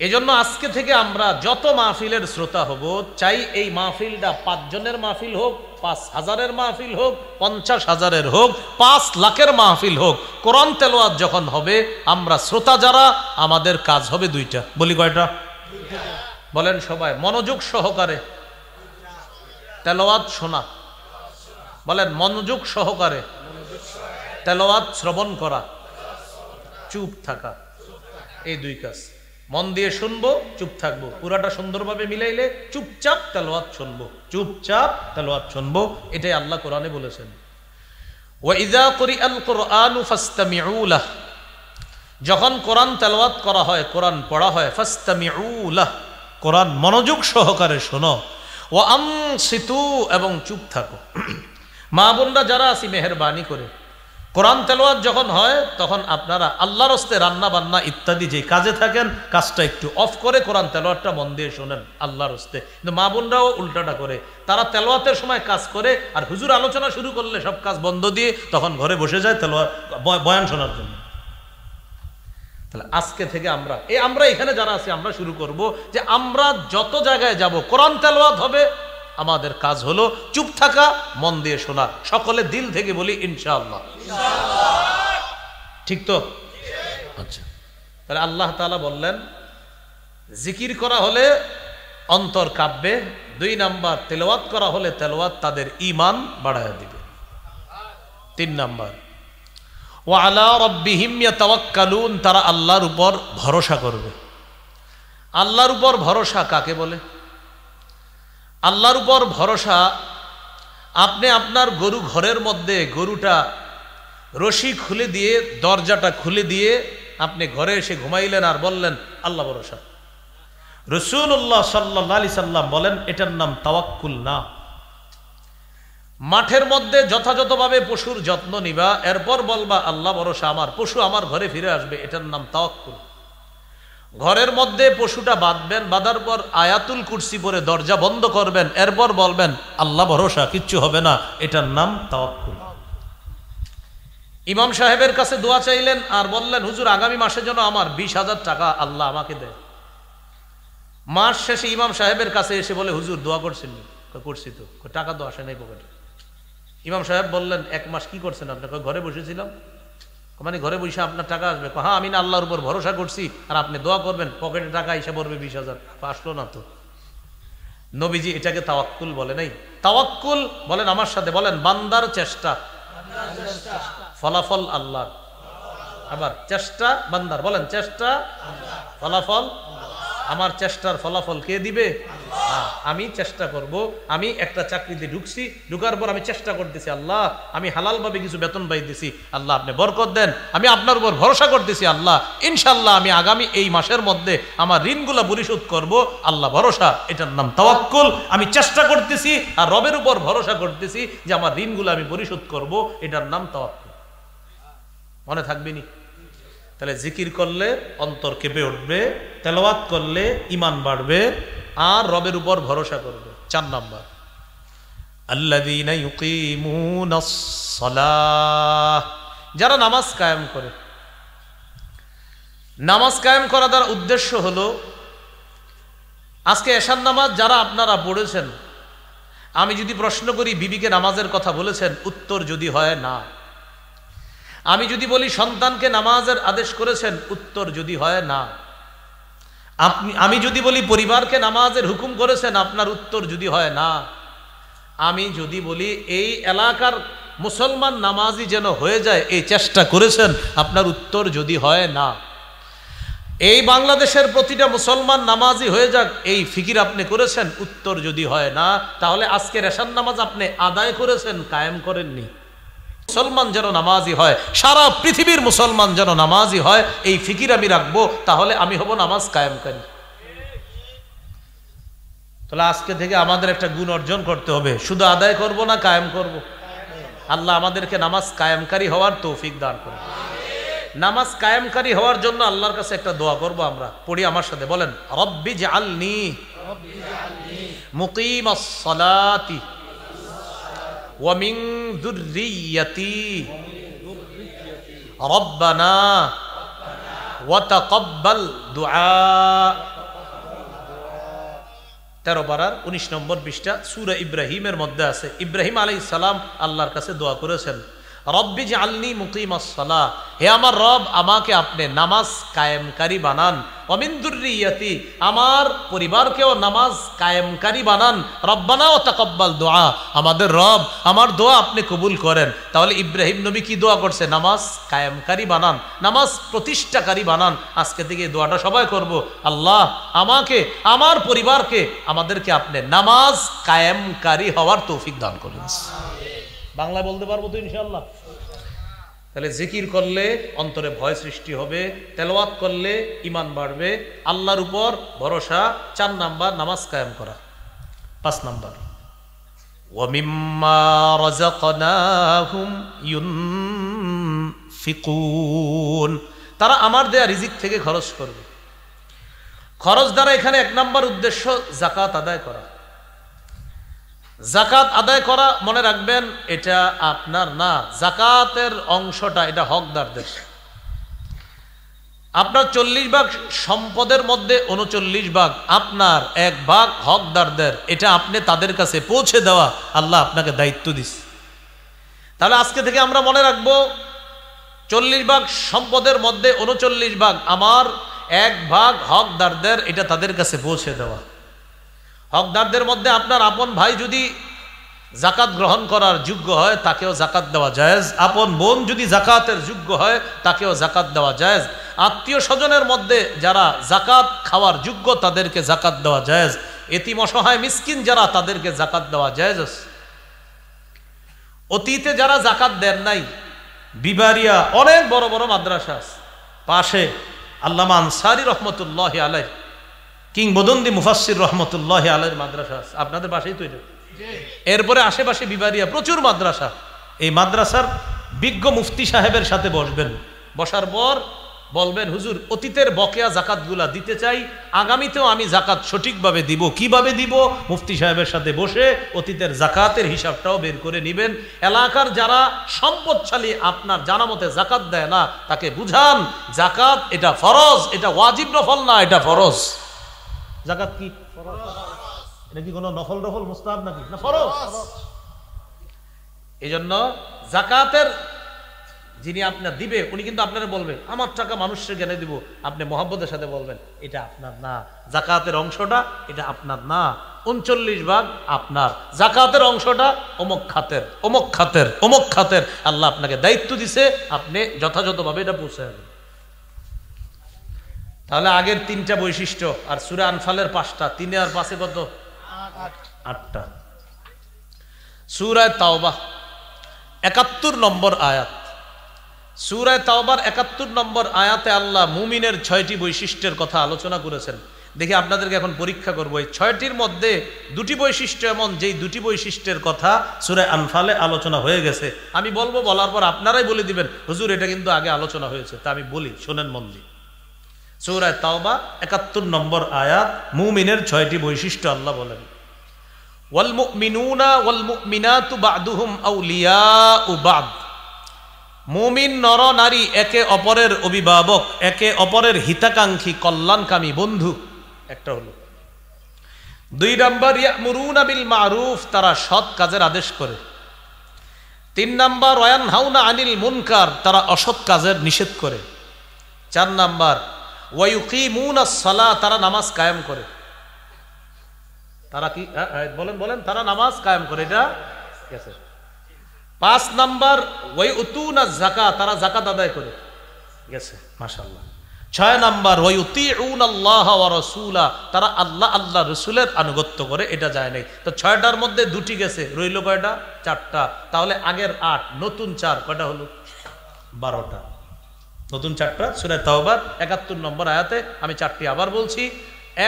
এজন্য আজকে থেকে আমরা যত মাহফিলের শ্রোতা হব, চাই এই মাহফিলটা 5 জনের মাহফিল হোক, 5,000-এর মাহফিল হোক, 50,000-এর হোক, 5 লাখের মাহফিল হোক, কোরআন তেলাওয়াত যখন হবে, আমরা শ্রোতা যারা, আমাদের কাজ হবে 2টা। বলি কয়টা? বলেন সবাই, মনোযোগ সহকারে তেলাওয়াত শোনা। বলেন মনোযোগ সহকারে তেলাওয়াত শ্রবণ করা, চুপ থাকা। এই 2 কাজ। মন দিয়ে শুনবো, চুপ থাকবো। পুরাটা সুন্দরভাবে মিলাইলে চুপচাপ তেলাওয়াত শুনবো, চুপচাপ তেলাওয়াত শুনবো। এটাই আল্লাহ কোরআনে বলেছেন, ওয়া ইযা কুরিআল কুরআনু ফাসতামিউ লাহ, যখন কোরআন তেলাওয়াত করা হয়, কোরআন পড়া হয়, ফাসতামিউ লাহ, কোরআন মনোযোগ সহকারে শোনো, ওয়া আনসিতু, এবং চুপ থাকো। মা বোনরা যারা আছি, মেহেরবানি করে কোরআন তেলাওয়াত যখন হয়, তখন আপনারা আল্লাহর হস্তে রান্না বান্না ইত্যাদি যে কাজে থাকেন, কাজটা একটু অফ করে কোরআন তেলাওয়াতটা মন দিয়ে শোনেন আল্লাহর হস্তে। কিন্তু মা বোনরাও উল্টাটা করে, তারা তেলাওয়াতের সময় কাজ করে, আর হুজুর আলোচনা শুরু করলে সব কাজ বন্ধ দিয়ে তখন ঘরে বসে যায় তেলাওয়াত বয়ান শোনার জন্য। তাহলে আজকে থেকে আমরা এখানে যারা আছি, আমরা শুরু করব যে আমরা যত জায়গায় যাব কোরআন তেলাওয়াত হবে, আমাদের কাজ হলো চুপ থাকা, মন দিয়ে শোনা। সকলে দিল থেকে বলি ইনশাআল্লাহ। ঠিক তো? আচ্ছা, তাহলে আল্লাহ তাআলা বললেন জিকির করা হলে অন্তর কাঁপবে। 2 নাম্বার, তেলাওয়াত করা হলে তেলাওয়াত তাদের ঈমান বাড়ায় দিবে। 3 নাম্বার, ওয়া আলা রাব্বিহিম ইয়াতাওয়াক্কালুন, তারা আল্লাহর উপর ভরসা করবে। আল্লাহর উপর ভরসা কাকে বলে? আল্লাহর উপর ভরসা, আপনি আপনার গরু ঘরের মধ্যে, গরুটা রশি খুলে দিয়ে, দরজাটা খুলে দিয়ে আপনি ঘরে এসে ঘুমাইলেন আর বললেন আল্লাহ ভরসা। রাসূলুল্লাহ সাল্লাল্লাহু আলাইহি সাল্লাম বলেন এটার নাম তাওয়াক্কুল না। মাঠের মধ্যে যথাযথভাবে পশুর যত্ন নিবা, এরপর বলবা আল্লাহ ভরসা, আমার পশু আমার ঘরে ফিরে আসবে, এটার নাম তাওয়াক্কুল। ঘরের মধ্যে পশুটা বাঁধবেন, বাঁধার পর আয়াতুল কুরসি পরে দরজা বন্ধ করবেন, এরপর বলবেন আল্লাহ ভরসা, কিচ্ছু হবে না, এটার নাম তাওয়াক্কুল। ইমাম সাহেবের কাছে দোয়া চাইলেন আর বললেন হুজুর আগামী মাসে যেন আমার 20,000 টাকা আল্লাহ আমাকে দেয়। মাস শেষে ইমাম সাহেবের কাছে এসে বলে হুজুর দোয়া করছেন? করছি তো। টাকা তো আসে নাই পকেটে। ইমাম সাহেব বললেন 1 মাস কি করছেন আপনি? ঘরে বসেছিলাম। মানে ঘরে বসে আপনার টাকা আসবে? হ্যাঁ, আমি না আল্লাহর উপর ভরসা করছি, আর আপনি দোয়া করবেন পকেটে টাকা এসে পড়বে 20,000। আসলো না তো। নবীজি এটাকে তাওয়াক্কুল বলে নাই। তাওয়াক্কুল বলেন আমার সাথে, বলেন বান্দার চেষ্টা, ফলাফল আল্লাহ। আবার চেষ্টা বান্দার, বলেন চেষ্টা, ফলাফল আমার। চেষ্টার ফলাফল কে দিবে? আমি চেষ্টা করব। আমি একটা চাকরিতে ঢুকছি, ঢুকার পর আমি চেষ্টা করতেছি আল্লাহ আমি হালালভাবে কিছু বেতন পাইতেছি, আল্লাহ আপনি বরকত দেন। আমি আপনার উপর ভরসা করতেছি আল্লাহ, ইনশাআল্লাহ আমি আগামী এই মাসের মধ্যে আমার ঋণগুলো পরিশোধ করব, আল্লাহ ভরসা, এটার নাম তাওয়াক্কুল। আমি চেষ্টা করতেছি আর রবের উপর ভরসা করতেছি যে আমার ঋণগুলো আমি পরিশোধ করব, এটার নাম তাওয়াক্কুল। মনে থাকবে নি? তাহলে জিকির করলে অন্তর কেঁপে উঠবে, তেলাওয়াত করলে ঈমান বাড়বে, আর রবের উপর ভরসা করবে। 4 নাম্বার, আল্লাযীনা ইউকিমুনাস সালাহ, যারা নামাজ কায়েম করে। নামাজ কায়েম করা দ্বারা উদ্দেশ্য হলো, আজকে এশার নামাজ যারা আপনারা পড়েছেন, আমি যদি প্রশ্ন করি বিবিকে নামাজের কথা বলেছেন, উত্তর যদি হয় না। আমি যদি বলি সন্তানকে নামাজের আদেশ করেছেন, উত্তর যদি হয় না। আমি যদি বলি পরিবারকে নামাজের হুকুম করেছেন, আপনার উত্তর যদি হয় না। আমি যদি বলি এই এলাকার মুসলমান নামাজি যেন হয়ে যায় এই চেষ্টা করেছেন, আপনার উত্তর যদি হয় না। এই বাংলাদেশের প্রতিটা মুসলমান নামাজি হয়ে যাক এই ফিকির আপনি করেছেন, উত্তর যদি হয় না, তাহলে আজকে এশার নামাজ আপনি আদায় করেছেন, কায়েম করেননি। মুসলমান যেন নামাজি হয়, সারা পৃথিবীর মুসলমান যেন নামাজি হয়, এই ফিকির আমি রাখবো, তাহলে আমি হব নামাজ কায়েমকারী। তাহলে আজকে থেকে আমাদের একটা গুণ অর্জন করতে হবে, শুধু আদায় করব না, কায়েম করব। আল্লাহ আমাদেরকে নামাজ কায়েমকারী হওয়ার তৌফিক দান করুন। নামাজ কায়েমকারী হওয়ার জন্য আল্লাহর কাছে একটা দোয়া করব, আমরা পড়ি আমার সাথে, বলেন রব্বি জাআলনি মুকিমাস সালাতি ওয়া মিন যুররিয়্যাতি রব্বানা ওয়া তাকাব্বাল দুআ। 13 পারার 19 নম্বর পৃষ্ঠা সূরা ইব্রাহিমের মধ্যে আছে। ইব্রাহিম আলাইহিস সালাম আল্লাহর কাছে দোয়া করেছেন, রব্বি জাআলনি মুকিমাস সালাহ, হে আমার রব আমাকে আপনি নামাজ কায়েমকারী বানান, ওয়া মিন যুররিয়্যাতি, আমার পরিবারকেও নামাজ কায়েমকারী বানান, রব্বানা ওয়া তাকাব্বাল দুআ, আমাদের রব আমার দোয়া আপনি কবুল করেন। তাহলে ইব্রাহিম নবী কি দোয়া করছে? নামাজ কায়েমকারী বানান, নামাজ প্রতিষ্ঠাকারী বানান। আজকে থেকে এই দোয়াটা সবাই করব, আল্লাহ আমাকে, আমার পরিবারকে, আমাদেরকে আপনি নামাজ কায়েমকারী হওয়ার তৌফিক দান করুন। বাংলা বলতে পারবো তো ইনশাআল্লাহ? তাহলে জিকির করলে অন্তরে ভয় সৃষ্টি হবে, তেলাওয়াত করলে ঈমান বাড়বে, আল্লাহর উপর ভরসা। 4 নাম্বার, নামাজ কায়েম করা। 5 নাম্বার, ওয়া মিম্মা রাযাকনাহুম ইউনফিকুন, তারা আমার দেয়া রিজিক থেকে খরচ করবে। খরচ দ্বারা এখানে 1 নাম্বার উদ্দেশ্য যাকাত আদায় করা। যাকাত আদায় করা, মনে রাখবেন এটা আপনার না, যাকাতের অংশটা এটা হকদারদের। আপনার 40 ভাগ সম্পদের মধ্যে 39 ভাগ আপনার, 1 ভাগ হকদারদের। এটা আপনি তাদের কাছে পৌঁছে দেওয়া আল্লাহ আপনাকে দায়িত্ব দিচ্ছে। তাহলে আজকে থেকে আমরা মনে রাখবো 40 ভাগ সম্পদের মধ্যে 39 ভাগ আমার, 1 ভাগ হকদারদের, এটা তাদের কাছে পৌঁছে দেওয়া। হকদারদের মধ্যে আপনার আপন ভাই যদি যাকাত গ্রহণ করার যোগ্য হয় তাকেও যাকাত দেওয়া জায়েজ, আপন বোন যদি যাকাতের যোগ্য হয় তাকেও যাকাত দেওয়া জায়েজ, আত্মীয় স্বজনের মধ্যে যারা যাকাত খাওয়ার যোগ্য তাদেরকে যাকাত দেওয়া জায়েজ, এতিম অসহায় মিসকিন যারা তাদেরকে যাকাত দেওয়া জায়েজ। অতীতে যারা যাকাত দেন নাই, বিবারিয়া অনেক বড় বড় মাদ্রাসা পাশে, আল্লামা আনসারী রহমতুল্লাহি আলাইহি, কিংবদন্তি মুফাসসির রহমতুল্লাহি আলাইহির মাদ্রাসা আছে আপনাদের পাশেই তো। এটা এরপরে আশেপাশে বিবারিয়া প্রচুর মাদ্রাসা। এই মাদ্রাসার বিজ্ঞ মুফতি সাহেবের সাথে বসবেন, বসার পর বলবেন, হুজুর অতীতের বকেয়া জাকাতগুলা দিতে চাই, আগামীতেও আমি জাকাত সঠিকভাবে দিব, কিভাবে দিব? মুফতি সাহেবের সাথে বসে অতীতের জাকাতের হিসাবটাও বের করে নেবেন। এলাকার যারা সম্পদশালী আপনার জানা মতে জাকাত দেয় না, তাকে বুঝান জাকাত এটা ফরজ, এটা ওয়াজিব নফল না, এটা ফরজ। জাকাত কি ফরজ? এটা কি কোনো নফল নফল মুস্তাহাব নাকি? না, ফরজ। এই জন্য জাকাতের যিনি আপনার দিবে উনি কিন্তু আপনারা বলবেন আমার টাকা মানুষের জ্ঞানে দিব, আপনি মহব্বতের সাথে বলবেন এটা আপনার না, জাকাতের অংশটা এটা আপনার না, 39 ভাগ আপনার, জাকাতের অংশটা অমুক খাতের, অমুক খাতের, অমুক খাতের। আল্লাহ আপনাকে দায়িত্ব দিছে, আপনি যথাযথভাবে এটা পৌঁছে যাবেন। তাহলে আগের 3টা বৈশিষ্ট্য, আর সূরা আনফালের 5টা, 3 আর 5 কত? 8টা। সূরা তাওবা 71 নম্বর আয়াত। সূরা তাওবার 71 নম্বর আয়াতে আল্লাহ মুমিনের 6টি বৈশিষ্ট্যের কথা আলোচনা করেছেন। দেখি আপনাদেরকে এখন পরীক্ষা করবো এই 6টির মধ্যে 2টি বৈশিষ্ট্য এমন, যেই 2টি বৈশিষ্ট্যের কথা সূরা আনফালে আলোচনা হয়ে গেছে। আমি বলবো, বলার পর আপনারাই বলে দিবেন হুজুর এটা কিন্তু আগে আলোচনা হয়েছে। তা আমি বলি, শোনেন মন দিয়ে। সূরা তাওবা 71 নম্বর আয়াত, মুমিনের 6টি বৈশিষ্ট্য আল্লাহ বলেন, ওয়াল মুমিনুনা ওয়াল মুমিনাতু বা'দুহুম আউলিয়াউ বা'দ। মুমিন নর নারী একে অপরের অভিভাবক, একে অপরের হিতাকাঙ্ক্ষী, কল্যাণকামী বন্ধু। একটা হলো। 2 নাম্বার, ইয়ামুরুনা বিল মারুফ, তারা সৎ কাজের আদেশ করে। 3 নাম্বার, ওয়ায়ানহাউনা আনিল মুনকার, তারা অসৎ কাজের নিষেধ করে। 4 নাম্বার, ওয়ায়ুকিমুনাস সালাহ, তারা নামাজ কায়েম করে। তারা কি বলেন তারা নামাজ কায়েম করে, এটা গেছে। 5 নাম্বার, ওয়ায়ুতুনাজ যাকাত, তারা যাকাত আদায় করে, গেছে, মাশাআল্লাহ। 6 নাম্বার, ওয়ায়ুতিউনাল্লাহ ওয়া রাসূলা, তারা আল্লাহ আল্লাহ রাসূলের আনুগত্য করে, এটা যায় নাই। তো 6টার মধ্যে 2টি গেছে, রইল কয়টা? 4টা। তাহলে আগের 8, নতুন 4, কয়টা হলো? 12টা। নতুন 4টা সূরা তাওবার 71 নম্বর আয়াতে। আমি 4টি আবার বলছি।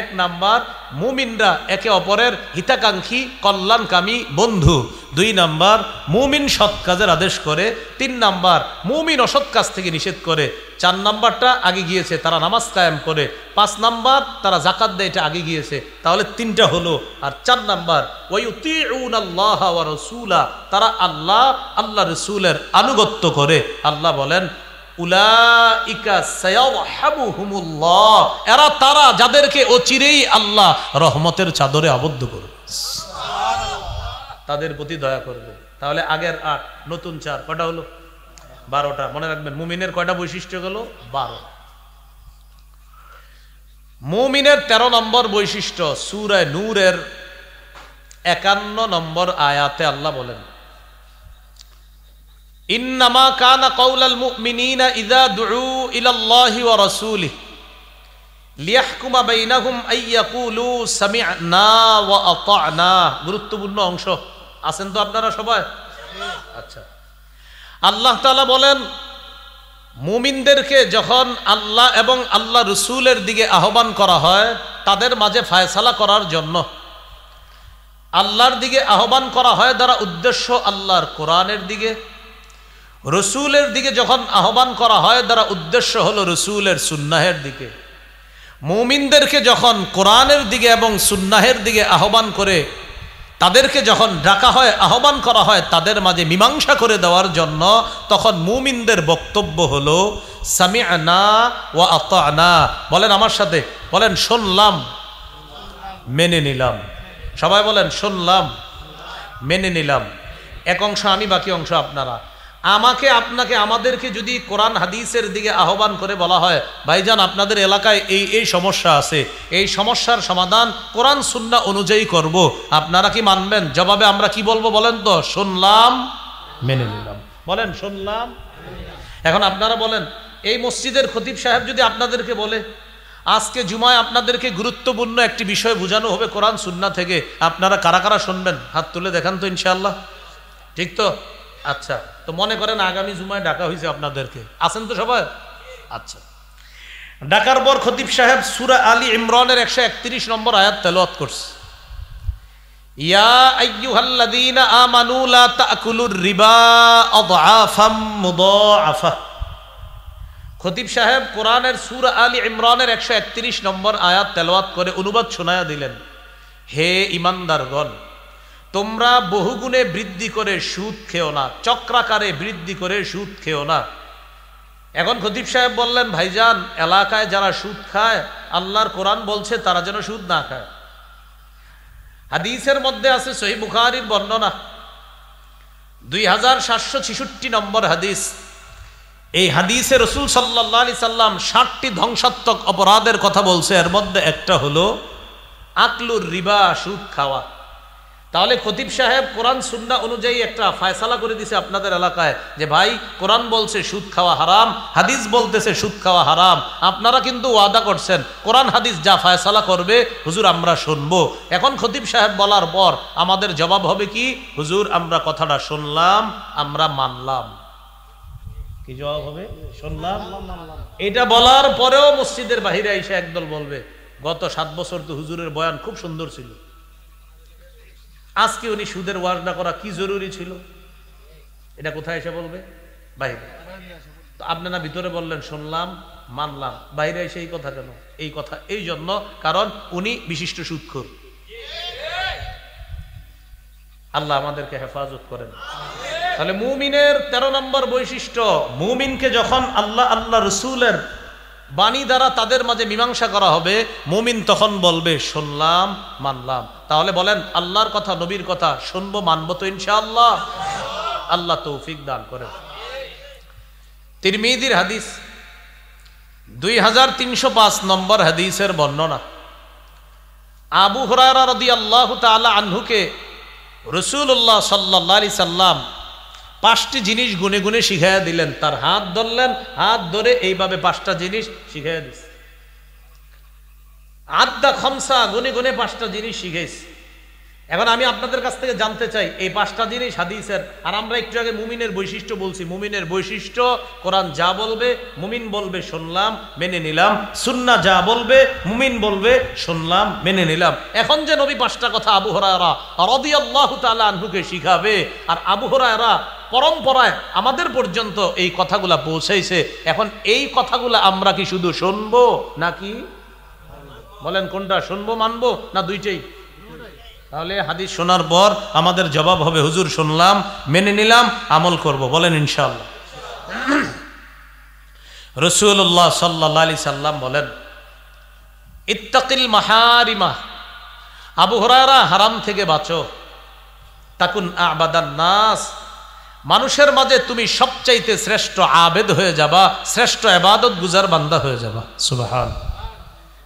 1 নাম্বার, মুমিনরা একে অপরের হিতাকাঙ্ক্ষী, কল্যাণকামী বন্ধু। 2 নাম্বার, মুমিন সৎ কাজের আদেশ করে। 3 নাম্বার, মুমিন অসৎ কাজ থেকে নিষেধ করে। 4 নাম্বারটা আগে গিয়েছে, তারা নামাজ কায়েম করে। 5 নাম্বার, তারা যাকাত দেয়, এটা আগে গিয়েছে। তাহলে 3টা হলো। আর 4 নাম্বার, ওয়ায়ুতিউনাল্লাহ ওয়া রাসূলা, তারা আল্লাহ আল্লাহ রাসূলের আনুগত্য করে। আল্লাহ বলেন, উলাইকা সায়ারহামুহুমুল্লাহ, এরা তারা যাদেরকে অচিরেই আল্লাহ রহমতের চাদরে আবদ্ধ করবে, তাদের প্রতি দয়া করবে। তাহলে আগের 8, নতুন 4, কয়টা হলো? 12টা। মনে রাখবেন, মুমিনের কয়টা বৈশিষ্ট্য হলো? 12। মুমিনের 13 নম্বর বৈশিষ্ট্য সূরা নূরের 51 নম্বর আয়াতে আল্লাহ বলেন, ইন্নামা কানা কাউলাল মুমিনিনা ইযা দুউ ইলাল্লাহি ওয়া রাসূলিহি লিয়াহকুমা বাইনাহুম আইয়াকুলু সামি'না ওয়া আতা'না। গুরুত্বপূর্ণ অংশ, আছেন তো আপনারা সবাই? আচ্ছা, আল্লাহ তাআলা বলেন, মুমিনদেরকে যখন আল্লাহ এবং আল্লাহ রাসূলের দিকে আহ্বান করা হয়, তাদের মাঝে ফয়সালা করার জন্য আল্লাহর দিকে আহ্বান করা হয়, দ্বারা উদ্দেশ্য আল্লাহর কোরআনের দিকে। রসুলের দিকে যখন আহ্বান করা হয়, দ্বারা উদ্দেশ্য হলো রসুলের সুন্নাহের দিকে। মুমিনদেরকে যখন কোরআনের দিকে এবং সুন্নাহের দিকে আহ্বান করে, তাদেরকে যখন ডাকা হয়, আহ্বান করা হয় তাদের মাঝে মীমাংসা করে দেওয়ার জন্য, তখন মুমিনদের বক্তব্য হলো সামি'না ওয়া আতা'না। বলেন আমার সাথে, বলেন শুনলাম, মেনে নিলাম। সবাই বলেন শুনলাম, মেনে নিলাম। এক অংশ আমি, বাকি অংশ আপনারা। আমাকে, আপনাকে, আমাদেরকে যদি কোরআন হাদিসের দিকে আহ্বান করে বলা হয়, ভাইজান আপনাদের এলাকায় এই সমস্যা আছে, এই সমস্যার সমাধান কোরআন সুন্নাহ অনুযায়ী করব, আপনারা কি মানবেন? জবাবে আমরা কি বলবো বলেন তো? শুনলাম, মেনে নিলাম। বলেন শুনলাম। এখন আপনারা বলেন, এই মসজিদের খতিব সাহেব যদি আপনাদেরকে বলে আজকে জুমায় আপনাদেরকে গুরুত্বপূর্ণ একটি বিষয় বোঝানো হবে কোরআন সুন্নাহ থেকে, আপনারা কারা কারা শুনবেন? হাত তুলে দেখান তো ইনশাআল্লাহ। ঠিক তো? আচ্ছা, তো মনে করেন আগামী জুমায় ডাকা হয়েছে আপনাদেরকে, আছেন তো সবাই? আচ্ছা, ডাকার পর খতিব সাহেব সূরা আলী ইমরানের 131 নম্বর আয়াত তেলাওয়াত করছে, ইয়া আইয়ুহাল্লাযীনা আমানু লা তাকুলুর রিবা আযআফাম মুদাআফা। খতিব সাহেব কোরআনের সূরা আলী ইমরানের 131 নম্বর আয়াত তেলাওয়াত করে অনুবাদ শোনায়া দিলেন, হে ঈমানদারগণ, তোমরা বহুগুণে বৃদ্ধি করে সুদ খেও না, চক্রাকারে বৃদ্ধি করে সুদ খেও না। এখন খতিব সাহেব বললেন, ভাইজান এলাকায় যারা সুদ খায়, আল্লাহর কোরআন বলছে তারা যেন সুদ না খায়। হাদিসের মধ্যে আছে, সহিহ বুখারীর বর্ণনা 2766 নম্বর হাদিস। এই হাদিসে রাসূল সাল্লাল্লাহু আলাইহি সাল্লাম 60টি ধ্বংসাত্মক অপরাধের কথা বলছে, এর মধ্যে একটা হলো আকলুর রিবা, সুদ খাওয়া। তাহলে খতিব সাহেব কোরআন সুন্নাহ অনুযায়ী একটা ফয়সালা করে দিছে আপনাদের এলাকায়, যে ভাই কোরআন বলছে সুদ খাওয়া হারাম, হাদিস বলতেছে সুদ খাওয়া হারাম, আপনারা কিন্তু ওয়াদা করছেন কোরআন হাদিস যা ফয়সালা করবে হুজুর আমরা শুনবো। এখন খতিব সাহেব বলার পর আমাদের জবাব হবে কি? হুজুর আমরা কথাটা শুনলাম, আমরা মানলাম। কি জবাব হবে? শুনলাম। এটা বলার পরেও মসজিদের বাহিরে এসে একদল বলবে, গত 7 বছর তো হুজুরের বয়ান খুব সুন্দর ছিল, আজকে উনি সুদের ওয়াজ না করা কি জরুরি ছিল? এটা কোথায় এসে বলবে? বাইরে। তো আপনারা ভিতরে বললেন শুনলাম মানলাম, বাইরে এসে এই কথা কেন? এই কথা এই জন্য কারণ উনি বিশিষ্ট সুদখোর। আল্লাহ আমাদেরকে হেফাজত করেন। তাহলে মুমিনের 13 নম্বর বৈশিষ্ট্য, মুমিনকে যখন আল্লাহ আল্লাহ রসুলের বাণী দ্বারা তাদের মাঝে মীমাংসা করা হবে, মুমিন তখন বলবে শুনলাম মানলাম। তাহলে বলেন আল্লাহর কথা নবীর কথা শুনবো মানবো তো ইনশাআল্লাহ? আল্লাহ তৌফিক দান করেন। তিরমিজির হাদিস 2305 নম্বর হাদিসের বর্ণনা, আবু হুরায়রা রাদিয়াল্লাহু তাআলা আনহুকে রাসূলুল্লাহ সাল্লাল্লাহু আলাইহি সাল্লাম 5টি জিনিস গুনে গুনে শিখাইয়া দিলেন। তার হাত ধরলেন, হাত ধরে এইভাবে 5টা জিনিস শিখাইয়া দিস। আদ্দা খামসা, গুনে গুনে 5টা জিনিস শিখাইছে। এখন আমি আপনাদের কাছ থেকে জানতে চাই এই 5টা জিনিস হাদিসের, আর আমরা একটু আগে মুমিনের বৈশিষ্ট্য বলছি, মুমিনের বৈশিষ্ট্য কোরআন যা বলবে মুমিন বলবে শুনলাম মেনে নিলাম, সুন্নাহ যা বলবে মুমিন বলবে শুনলাম মেনে নিলাম। এখন যে নবী 5টা কথা আবু হুরায়রা রাদিয়াল্লাহু তাআলা আনহুকে শিখাবে, আর আবু হুরায়রা পরম্পরায় আমাদের পর্যন্ত এই কথাগুলা পৌঁছাইছে, এখন এই কথাগুলা আমরা কি শুধু শুনবো নাকি বলেন কোনটা? শুনবো মানবো না দুইটাই? তাহলে হাদিস শোনার পর আমাদের জবাব হবে হুজুর শুনলাম মেনে নিলাম আমল করব, বলেন ইনশাআল্লাহ। রাসূলুল্লাহ সাল্লাল্লাহু আলাইহি সাল্লাম বলেন ইত্তাকিল মাহারিমা, আবু হুরায়রা হারাম থেকে বাঁচো, তাকুন আবাদান নাস, মানুষের মাঝে তুমি সবচাইতে শ্রেষ্ঠ আবেদ হয়ে যাবা, শ্রেষ্ঠ ইবাদত গুজার বান্দা হয়ে যাবা। সুবহান।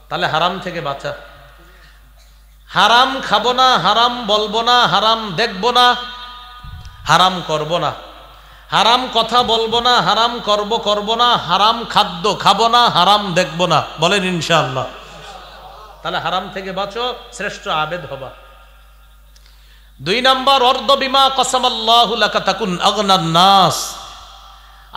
তাহলে হারাম থেকে বাঁচা, হারাম খাবো না, হারাম বলবো না, হারাম দেখবো না, হারাম করব না, হারাম কথা বলবো না, হারাম করব না, হারাম খাদ্য খাবো না, হারাম দেখবো না, বলেন ইনশাআল্লাহ। তাহলে হারাম থেকে বাঁচো, শ্রেষ্ঠ আবেদ হবা। 2 নম্বর অর্দ বিমা কসামাল্লাহু লাকা তাকুন আগনান নাস,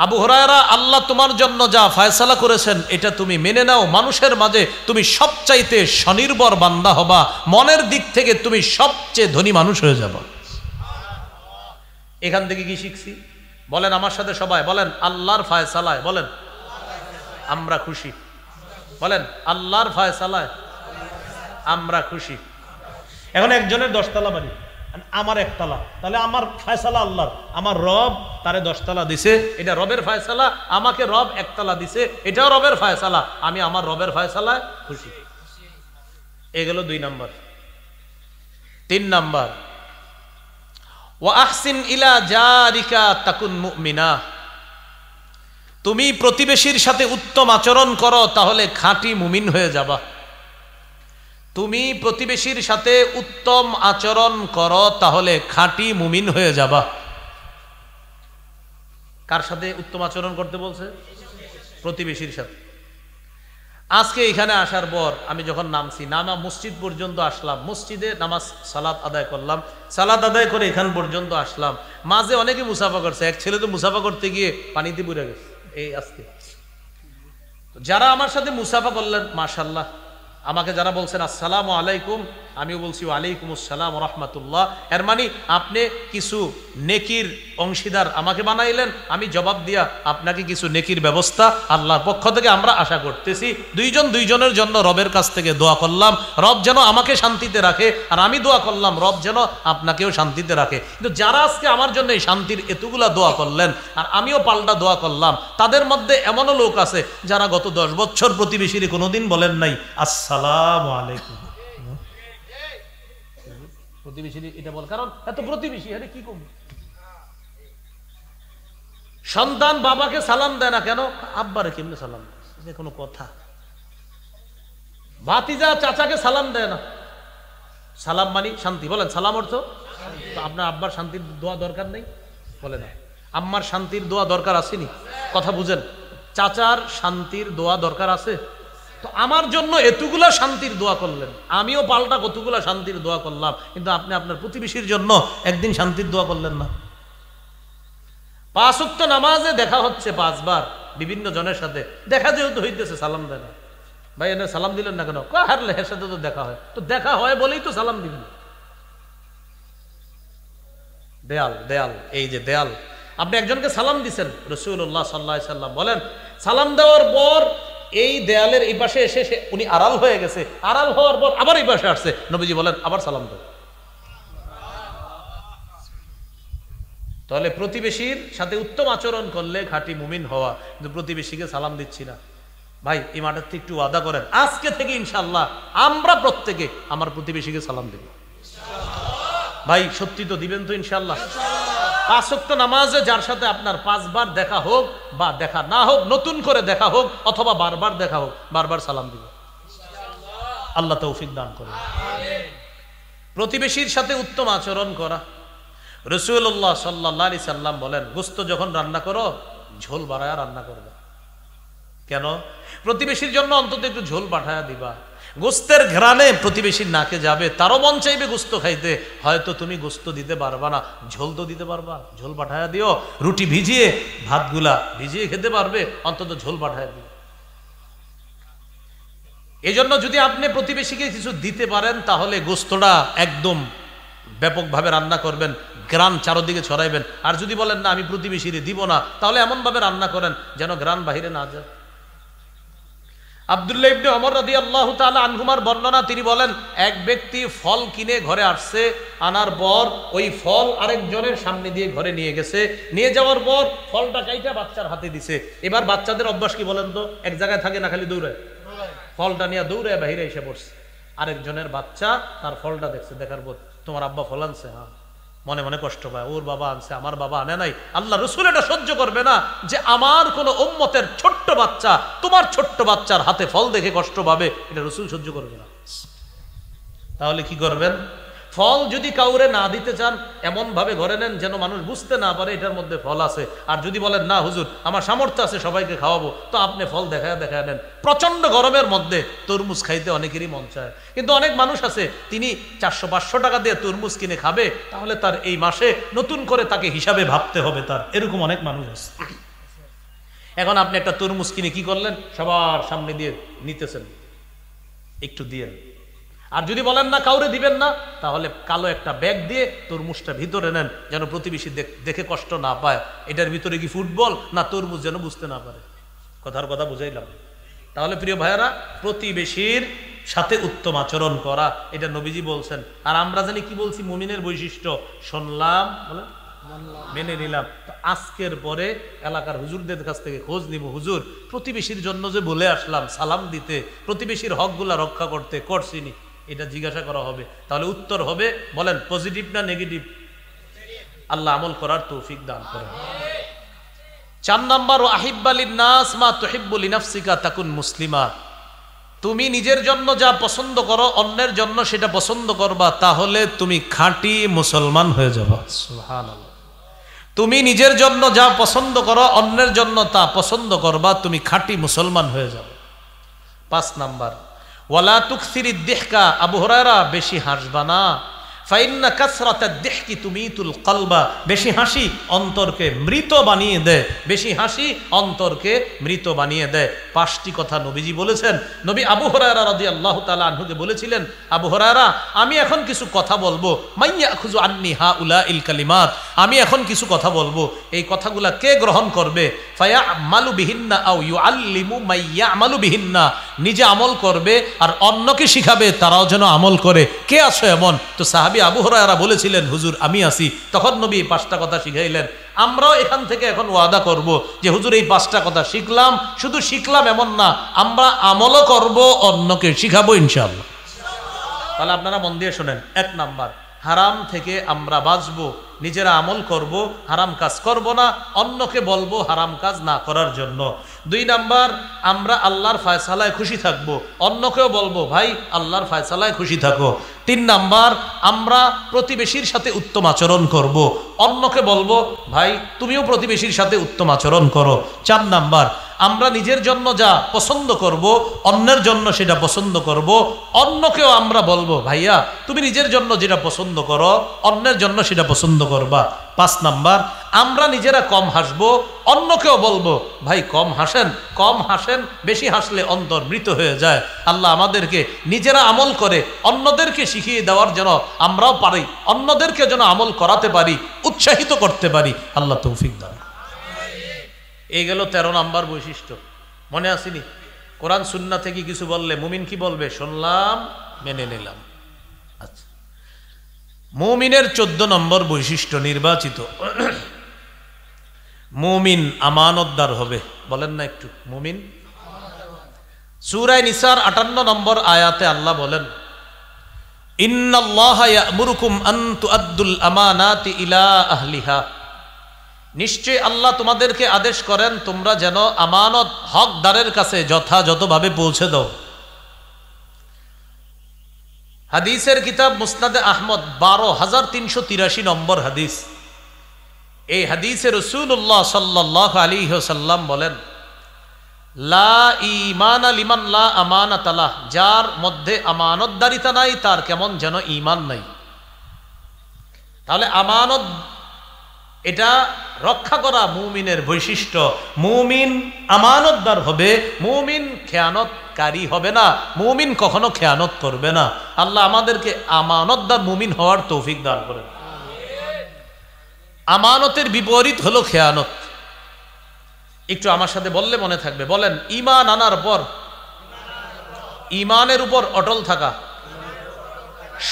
আবু হুরায়রা আল্লাহ তোমার জন্য যা ফয়সালা করেছেন এটা তুমি মেনে নাও, মানুষের মাঝে তুমি সবচাইতে স্বনির্ভর বান্দা হবা, মনের দিক থেকে তুমি সবচেয়ে ধনী মানুষ হয়ে যাবা। এখান থেকে কি শিখছি বলেন আমার সাথে সবাই বলেন আল্লাহর ফয়সালায় বলেন আমরা খুশি, বলেন আল্লাহর ফয়সালায় আমরা খুশি। এখন একজনের 10 তলা বাড়ি, আমার 1 তলা, তাহলে আমার ফয়সালা আল্লাহর, আমার রব তারে 10 তলা দিছে, এটা রবের ফয়সালা, আমাকে রব 1 তলা দিছে, এটাও রবের ফয়সালা, আমি আমার রবের ফয়সালায় খুশি। এগুলো 2 নম্বর। 3 নম্বর ওয়া আহসিন ইলা জারিকা তাকুন মুমিনা, তুমি প্রতিবেশীর সাথে উত্তম আচরণ করো তাহলে খাঁটি মুমিন হয়ে যাবা। তুমি প্রতিবেশীর সাথে উত্তম আচরণ করো তাহলে খাঁটি মুমিন হয়ে যাবা। কার সাথে উত্তম আচরণ করতে বলছে? প্রতিবেশীর সাথে। আজকে এখানে আসার পর আমি যখন নামছি, নামা মসজিদ পর্যন্ত আসলাম, মসজিদে নামাজ সালাত আদায় করলাম, সালাত আদায় করে এখান পর্যন্ত আসলাম, মাঝে অনেকে মুসাফা করছে, এক ছেলে তো মুসাফা করতে গিয়ে পানিতে পুড়ে গেছে এই আজকে। যারা আমার সাথে মুসাফা করলেন মাশাআল্লাহ, আমাকে যারা বলছেন আসসালামু আলাইকুম, আমিও বলছি ওয়ালাইকুম আসসালাম ওয়া রাহমাতুল্লাহ, এর মানে আপনি কিছু নেকির অংশীদার আমাকে বানাইলেন, আমি জবাব দিয়া আপনাকে কিছু নেকির ব্যবস্থা আল্লাহর পক্ষ থেকে আমরা আশা করতেছি। দুইজন দুইজনের জন্য রবের কাছ থেকে দোয়া করলাম, রব যেন আমাকে শান্তিতে রাখে, আর আমি দোয়া করলাম রব যেন আপনাকেও শান্তিতে রাখে। কিন্তু যারা আজকে আমার জন্য এই শান্তির এতগুলা দোয়া করলেন আর আমিও পাল্টা দোয়া করলাম, তাদের মধ্যে এমনও লোক আছে যারা গত 10 বছর প্রতিবেশীর কোনোদিন বলেন নাই আসসালামু আলাইকুম। প্রতিবেশী এটা বল, কারণ এত প্রতিবেশী, আরে কি করব? সন্তান বাবাকে সালাম দেয় না কেন? আব্বারে কেমনে সালাম দেয়? কোনো কথা? ভাতিজা চাচাকে সালাম দেয় না, সালাম মানি শান্তি, বলেন সালাম অর্থ। তো আপনার আব্বার শান্তির দোয়া দরকার নেই? বলে না। আম্মার শান্তির দোয়া দরকার আসেনি? কথা বুঝেন। চাচার শান্তির দোয়া দরকার আছে? তো আমার জন্য এতগুলা শান্তির দোয়া করলেন, আমিও পাল্টা কতগুলা শান্তির দোয়া করলাম, কিন্তু আপনি আপনার প্রতিবেশীর জন্য একদিন শান্তির দোয়া করলেন না। 5 ওয়াক্ত নামাজে দেখা হচ্ছে 5 বার বিভিন্ন জনের সাথে, দেখা যেহেতু হইতেছে সালাম দেয় না। ভাই এনে সালাম দিলেন না কেন? হারলে এর সাথে তো দেখা হয়, তো দেখা হয় বলেই তো সালাম দিবেন। দেয়াল, দেয়াল, এই যে দেয়াল, আপনি একজনকে সালাম দিচ্ছেন, রাসূলুল্লাহ সাল্লাল্লাহু আলাইহি সাল্লাম বলেন সালাম দেওয়ার পর এই দেয়ালের এই পাশে এসে উনি আড়াল হয়ে গেছে, আড়াল হওয়ার পর আবার এই পাশে আসছে, নবীজি বলেন আবার সালাম দাও। তাহলে প্রতিবেশীর সাথে উত্তম আচরণ করলে খাঁটি মুমিন হওয়া। কিন্তু প্রতিবেশীকে সালাম দিচ্ছি না। ভাই এই মাঠের থেকে একটু ওয়াদা করেন, আজকে থেকে ইনশাআল্লাহ আমরা প্রত্যেকে আমার প্রতিবেশীকে সালাম দেব। ভাই সত্যি তো দিবেন তো ইনশাআল্লাহ? 5 ওয়াক্ত নামাজে যার সাথে আপনার 5 বার দেখা হোক বা দেখা না হোক, নতুন করে দেখা হোক অথবা বারবার দেখা হোক, বারবার সালাম দিব। আল্লাহ তৌফিক দান করুন। প্রতিবেশীর সাথে উত্তম আচরণ করা। রাসূলুল্লাহ সাল্লাল্লাহু আলাইহি সাল্লাম বলেন গোশত যখন রান্না করো ঝোল বাড়ায়া রান্না করবে। কেন? প্রতিবেশীর জন্য অন্তত একটু ঝোল পাঠায়া দিবা। গোস্তের ঘ্রাণে প্রতিবেশীর নাকে যাবে, তারও মন চাইবে গোস্ত খাইতে, হয়তো তুমি গোস্ত দিতে পারবা না, ঝোল তো দিতে পারবা, ঝোল পাঠায়া দিও। রুটি ভিজিয়ে ভাতগুলা ভিজিয়ে খেতে পারবে, অন্তত ঝোল পাঠায়া দিও। এই জন্য যদি আপনি প্রতিবেশীকে কিছু দিতে পারেন তাহলে গোস্তটা একদম ব্যাপকভাবে রান্না করবেন, গ্রান চারদিকে ছড়াইবেন। আর যদি বলেন না আমি প্রতিবেশীরে দিব না, তাহলে এমনভাবে রান্না করেন যেন গ্রান বাহিরে না যায়। আব্দুল্লাহ ইবনে ওমর রাদিয়াল্লাহু তাআলা আনহুমার বর্ণনা, তিনি বলেন এক ব্যক্তি ফল কিনে ঘরে আসছে, আনার পর ওই ফল আরেকজনের সামনে দিয়ে ঘরে নিয়ে গেছে, নিয়ে যাওয়ার পর ফলটা কাইটা বাচ্চার হাতে দিছে। এবার বাচ্চাদের অভ্যাস কি বলেন তো? এক জায়গায় থাকে না, খালি দৌড়ায়, ফলটা নিয়ে দৌড়ে বাইরে এসে পড়ছে। আরেকজনের বাচ্চা তার ফলটা দেখছে, দেখার পর তোমার আব্বা ফল আনছে, হ্যাঁ, মনে মনে কষ্ট পায়, ওর বাবা আনছে আমার বাবা আনে নাই। আল্লাহ রাসূল এটা সহ্য করবে না যে আমার কোন উম্মতের ছোট্ট বাচ্চা তোমার ছোট্ট বাচ্চার হাতে ফল দেখে কষ্ট পাবে, এটা রাসূল সহ্য করবে না। তাহলে কি করবেন? ফল যদি কাউরে না দিতে চান এমন ভাবে ঘরে নেন যেন মানুষ বুঝতে না পারে এটার মধ্যে ফল আছে। আর যদি বলেন না হুজুর আমার সামর্থ্য আছে সবাইকে খাওয়াবো, তো আপনি ফল দেখায় নেন। প্রচন্ড গরমের মধ্যে তরমুজ খাইতে অনেকেরই মন চায়, কিন্তু অনেক মানুষ আছে তিনি 400-500 টাকা দিয়ে তরমুজ কিনে খাবে, তাহলে তার এই মাসে নতুন করে তাকে হিসাবে ভাবতে হবে তার, এরকম অনেক মানুষ আছে। এখন আপনি একটা তরমুজ কিনে কি করলেন? সবার সামনে দিয়ে নিতেছেন, একটু দিয়ে। আর যদি বলেন না কাউরে দিবেন না, তাহলে কালো একটা ব্যাগ দিয়ে তরমুজটা ভিতরে নেন যেন প্রতিবেশী দেখে কষ্ট না পায়। এটার ভিতরে কি ফুটবল না তরমুজ যেন বুঝতে না পারে। কথার কথা বুঝাইলাম। তাহলে প্রিয় ভাইয়েরা, প্রতিবেশীর সাথে উত্তম আচরণ করা, এটা নবীজি বলছেন। আর আমরা জানি কি বলছি? মুমিনের বৈশিষ্ট্য শুনলাম, মেনে নিলাম। আজকের পরে এলাকার হুজুরদের কাছ থেকে খোঁজ নিব, হুজুর প্রতিবেশীর জন্য যে বলে আসলাম সালাম দিতে, প্রতিবেশীর হকগুলা রক্ষা করতে, করছিনি, এটা জিজ্ঞাসা করা হবে। তাহলে উত্তর হবে, বলেন পজিটিভ না নেগেটিভ? আল্লাহ আমল করার তৌফিক দান করেন। 4 নাম্বার, আহিব্বা লিন-নাস মা তুহিব্বু লিনাফসিকা তাকুন মুসলিমা। তুমি নিজের জন্য যা পছন্দ করো অন্যের জন্য সেটা পছন্দ করবা, তাহলে তুমি খাঁটি মুসলমান হয়ে যাবে। সুবহানাল্লাহ। তুমি নিজের জন্য যা পছন্দ করো অন্যের জন্য তা পছন্দ করবা, তুমি খাঁটি মুসলমান হয়ে যাবে। 5 নাম্বার, ওয়ালা তুকসিরিদ দিহকা। আবু হুরায়রা, বেশি হাসবা না। ফাইন্না কাসরাতাদ দিহকি তুমিতুল কলবা। বেশি হাসি অন্তরকে মৃত বানিয়ে দেয়, বেশি হাসি অন্তরকে মৃত বানিয়ে দেয়। 5টি কথা নবীজি বলেছেন। নবী আবু হুরায়রা রাদিয়াল্লাহু তাআলা আনহুকে বলেছিলেন, আবু হুরায়রা আমি এখন কিছু কথা বলবো, মাইয়াখুযু আন্নি হাউলাইল কালিমাত। আমি এখন কিছু কথা বলবো, এই কথাগুলা কে গ্রহণ করবে? ফায়ামালু বিহিন্না আও ইউআল্লিমু মাইয়ামালু বিহিন্না। নিজে আমল করবে আর অন্যকে শিখাবে, তারাও যেন আমল করে। কে আছো এমন? তো সাহাবী আবু হুরায়রা বলেছিলেন, হুজুর আমি আছি। তখন নবী 5টা কথা শিখাইলেন। আমরাও এখান থেকে এখন ওয়াদা করব যে হুজুর এই 5টা কথা শিখলাম, শুধু শিখলাম এমন না, আমরা আমলও করব, অন্যকে শিখাবো ইনশাআল্লাহ। তাহলে আপনারা মন দিয়ে শোনেন। 1 নাম্বার, হারাম থেকে আমরা বাঁচবো, নিজেরা আমল করব, হারাম কাজ করব না, অন্যকে বলবো হারাম কাজ না করার জন্য। 2 নাম্বার, আমরা আল্লাহর ফয়সালায় খুশি থাকবো, অন্যকেও বলবো ভাই আল্লাহর ফয়সালায় খুশি থাকো। 3 নাম্বার, আমরা প্রতিবেশীর সাথে উত্তম আচরণ করব, অন্যকে বলবো ভাই তুমিও প্রতিবেশীর সাথে উত্তম আচরণ করো। 4 নাম্বার, আমরা নিজের জন্য যা পছন্দ করব অন্যের জন্য সেটা পছন্দ করব, অন্যকেও আমরা বলবো ভাইয়া তুমি নিজের জন্য যেটা পছন্দ করো অন্যের জন্য সেটা পছন্দ করবা। 5 নাম্বার, আমরা নিজেরা কম হাসবো, অন্যকেও বলবো ভাই কম হাসেন, বেশি হাসলে অন্তর মৃত হয়ে যায়। আল্লাহ আমাদেরকে নিজেরা আমল করে অন্যদেরকে শিখিয়ে দেওয়ার জন্য আমরাও পারি, অন্যদেরকে যেন আমল করাতে পারি, উৎসাহিত করতে পারি। আল্লাহ তৌফিক দান। এই গেল 13 নাম্বার বৈশিষ্ট্য। মনে আসেনি? কোরআন সুন্নাহ থেকে কিছু বললে মুমিন কি বলবে? শুনলাম, মেনে নিলাম। আচ্ছা, মুমিনের 14 নম্বর বৈশিষ্ট্য নির্বাচিত, মুমিন আমানতদার হবে। বলেন না একটু, মুমিন। সূরা নিসার 58 নম্বর আয়াতে আল্লাহ বলেন ইন্নাল্লাহা ইয়া'মুরুকুম আন তুআদ্দুল আমানাতি ইলা আহলিহা, নিশ্চয় আল্লাহ তোমাদেরকে আদেশ করেন তোমরা যেন আমানত হকদারের কাছে যথাযথভাবে পৌঁছে দাও। হাদিসের কিতাব মুসনাদে আহমদ 12,383 নম্বর হাদিস। এই হাদিসে রাসূলুল্লাহ সাল্লাল্লাহু আলাইহি ওয়াসাল্লাম বলেন লা ঈমানা লিমান লা আমানাতা লাহ, যার মধ্যে আমানতদারিতা নাই তার কেমন যেন ঈমান নাই। তাহলে আমানত এটা রক্ষা করা মুমিনের বৈশিষ্ট্য। মুমিন আমানতদার হবে, মুমিন খেয়ানতকারী হবে না, মুমিন কখনো খেয়ানত করবে না। আল্লাহ আমাদেরকে আমানতদার মুমিন হওয়ার তৌফিক দান করেন। আমানতের বিপরীত হলো খেয়ানত। একটু আমার সাথে বললে মনে থাকবে, বলেন ঈমান আনার পর ঈমানের উপর অটল থাকা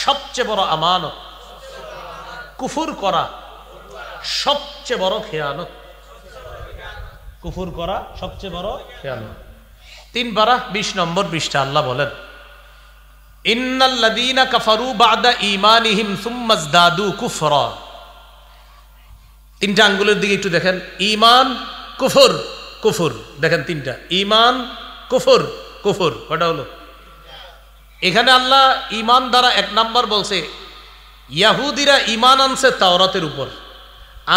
সবচেয়ে বড় আমানত, কুফর করা সবচেয়ে বড় খেয়ানত, কুফর করা সবচেয়ে বড় খেয়ানত। 3 পারা 20 নম্বর পৃষ্ঠা আল্লাহ বলেন ইন্নাল্লাযীনা কাফারু বা'দা ঈমানিহিম সুম্মা ইজদাদু কুফরা। 3টা আঙ্গুলের দিকে একটু দেখেন, ঈমান কুফর কুফর, দেখেন 3টা, ঈমান কুফর কুফর। কয়টা হলো? এখানে আল্লাহ ঈমান দ্বারা 1 নাম্বার বলছে ইহুদিরা ঈমান আনছে তাওরাতের উপর,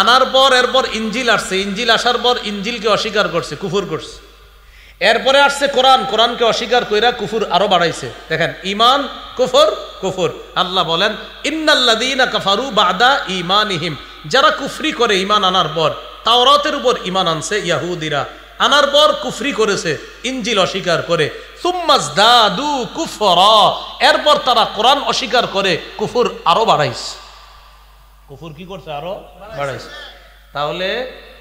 আনার পর এরপর ইঞ্জিল আসছে, ইঞ্জিল আসার পর ইঞ্জিলকে অস্বীকার করছে, কুফর করছে। এরপরে আসছে কোরআন, কোরআনকে অস্বীকার কইরা কুফর আরো বাড়াইছে। দেখেন ঈমান কুফর কুফর। আল্লাহ বলেন ইন্নাল্লাযীনা কাফারু বা'দা ঈমানিহিম, যারা কুফরি করে ঈমান আনার পর, তাওরাতের উপর ঈমান আনছে ইহুদিরা, আনার পর কুফরি করেছে, ইঞ্জিল অস্বীকার করে, সুম্মা ইজদাদু কুফরা, এরপর তারা কোরআন অস্বীকার করে কুফর আরো বাড়াইছে। কুফর কি করছে? আরো বাড়াইছে। তাহলে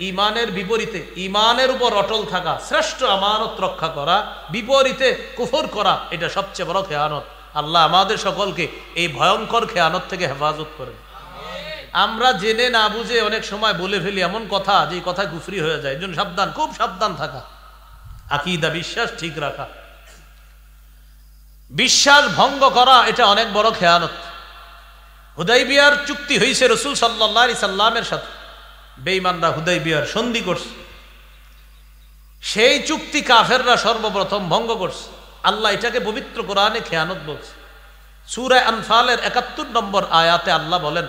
ঈমানের বিপরীতে ঈমানের উপর অটল থাকা, শ্রেষ্ঠ আমানত রক্ষা করা, বিপরীতে কুফর করা, এটা সবচেয়ে বড় খেয়ানত। আল্লাহ আমাদের সকলকে এই ভয়ঙ্কর খেয়ানত থেকে হেফাজত করেন। আমরা জেনে না বুঝে অনেক সময় বলে ফেলি এমন কথা যে কথা কুফরি হয়ে যায়। এজন্য সাবধান, খুব সাবধান থাকা, আকীদা বিশ্বাস ঠিক রাখা। বিশ্বাস ভঙ্গ করা এটা অনেক বড় খেয়ানত। হুদাইবিয়ার চুক্তি হয়েছে রাসূল সাল্লাল্লাহু আলাইহি সাল্লামের সাথে, বেঈমানরা হুদাইবিয়ার সন্ধি করছে, সেই চুক্তি কাফেররা সর্বপ্রথম ভঙ্গ করছে। আল্লাহ এটাকে পবিত্র কোরআনে খেয়ানত বলছে। সূরা আনফালের 71 নম্বর আয়াতে আল্লাহ বলেন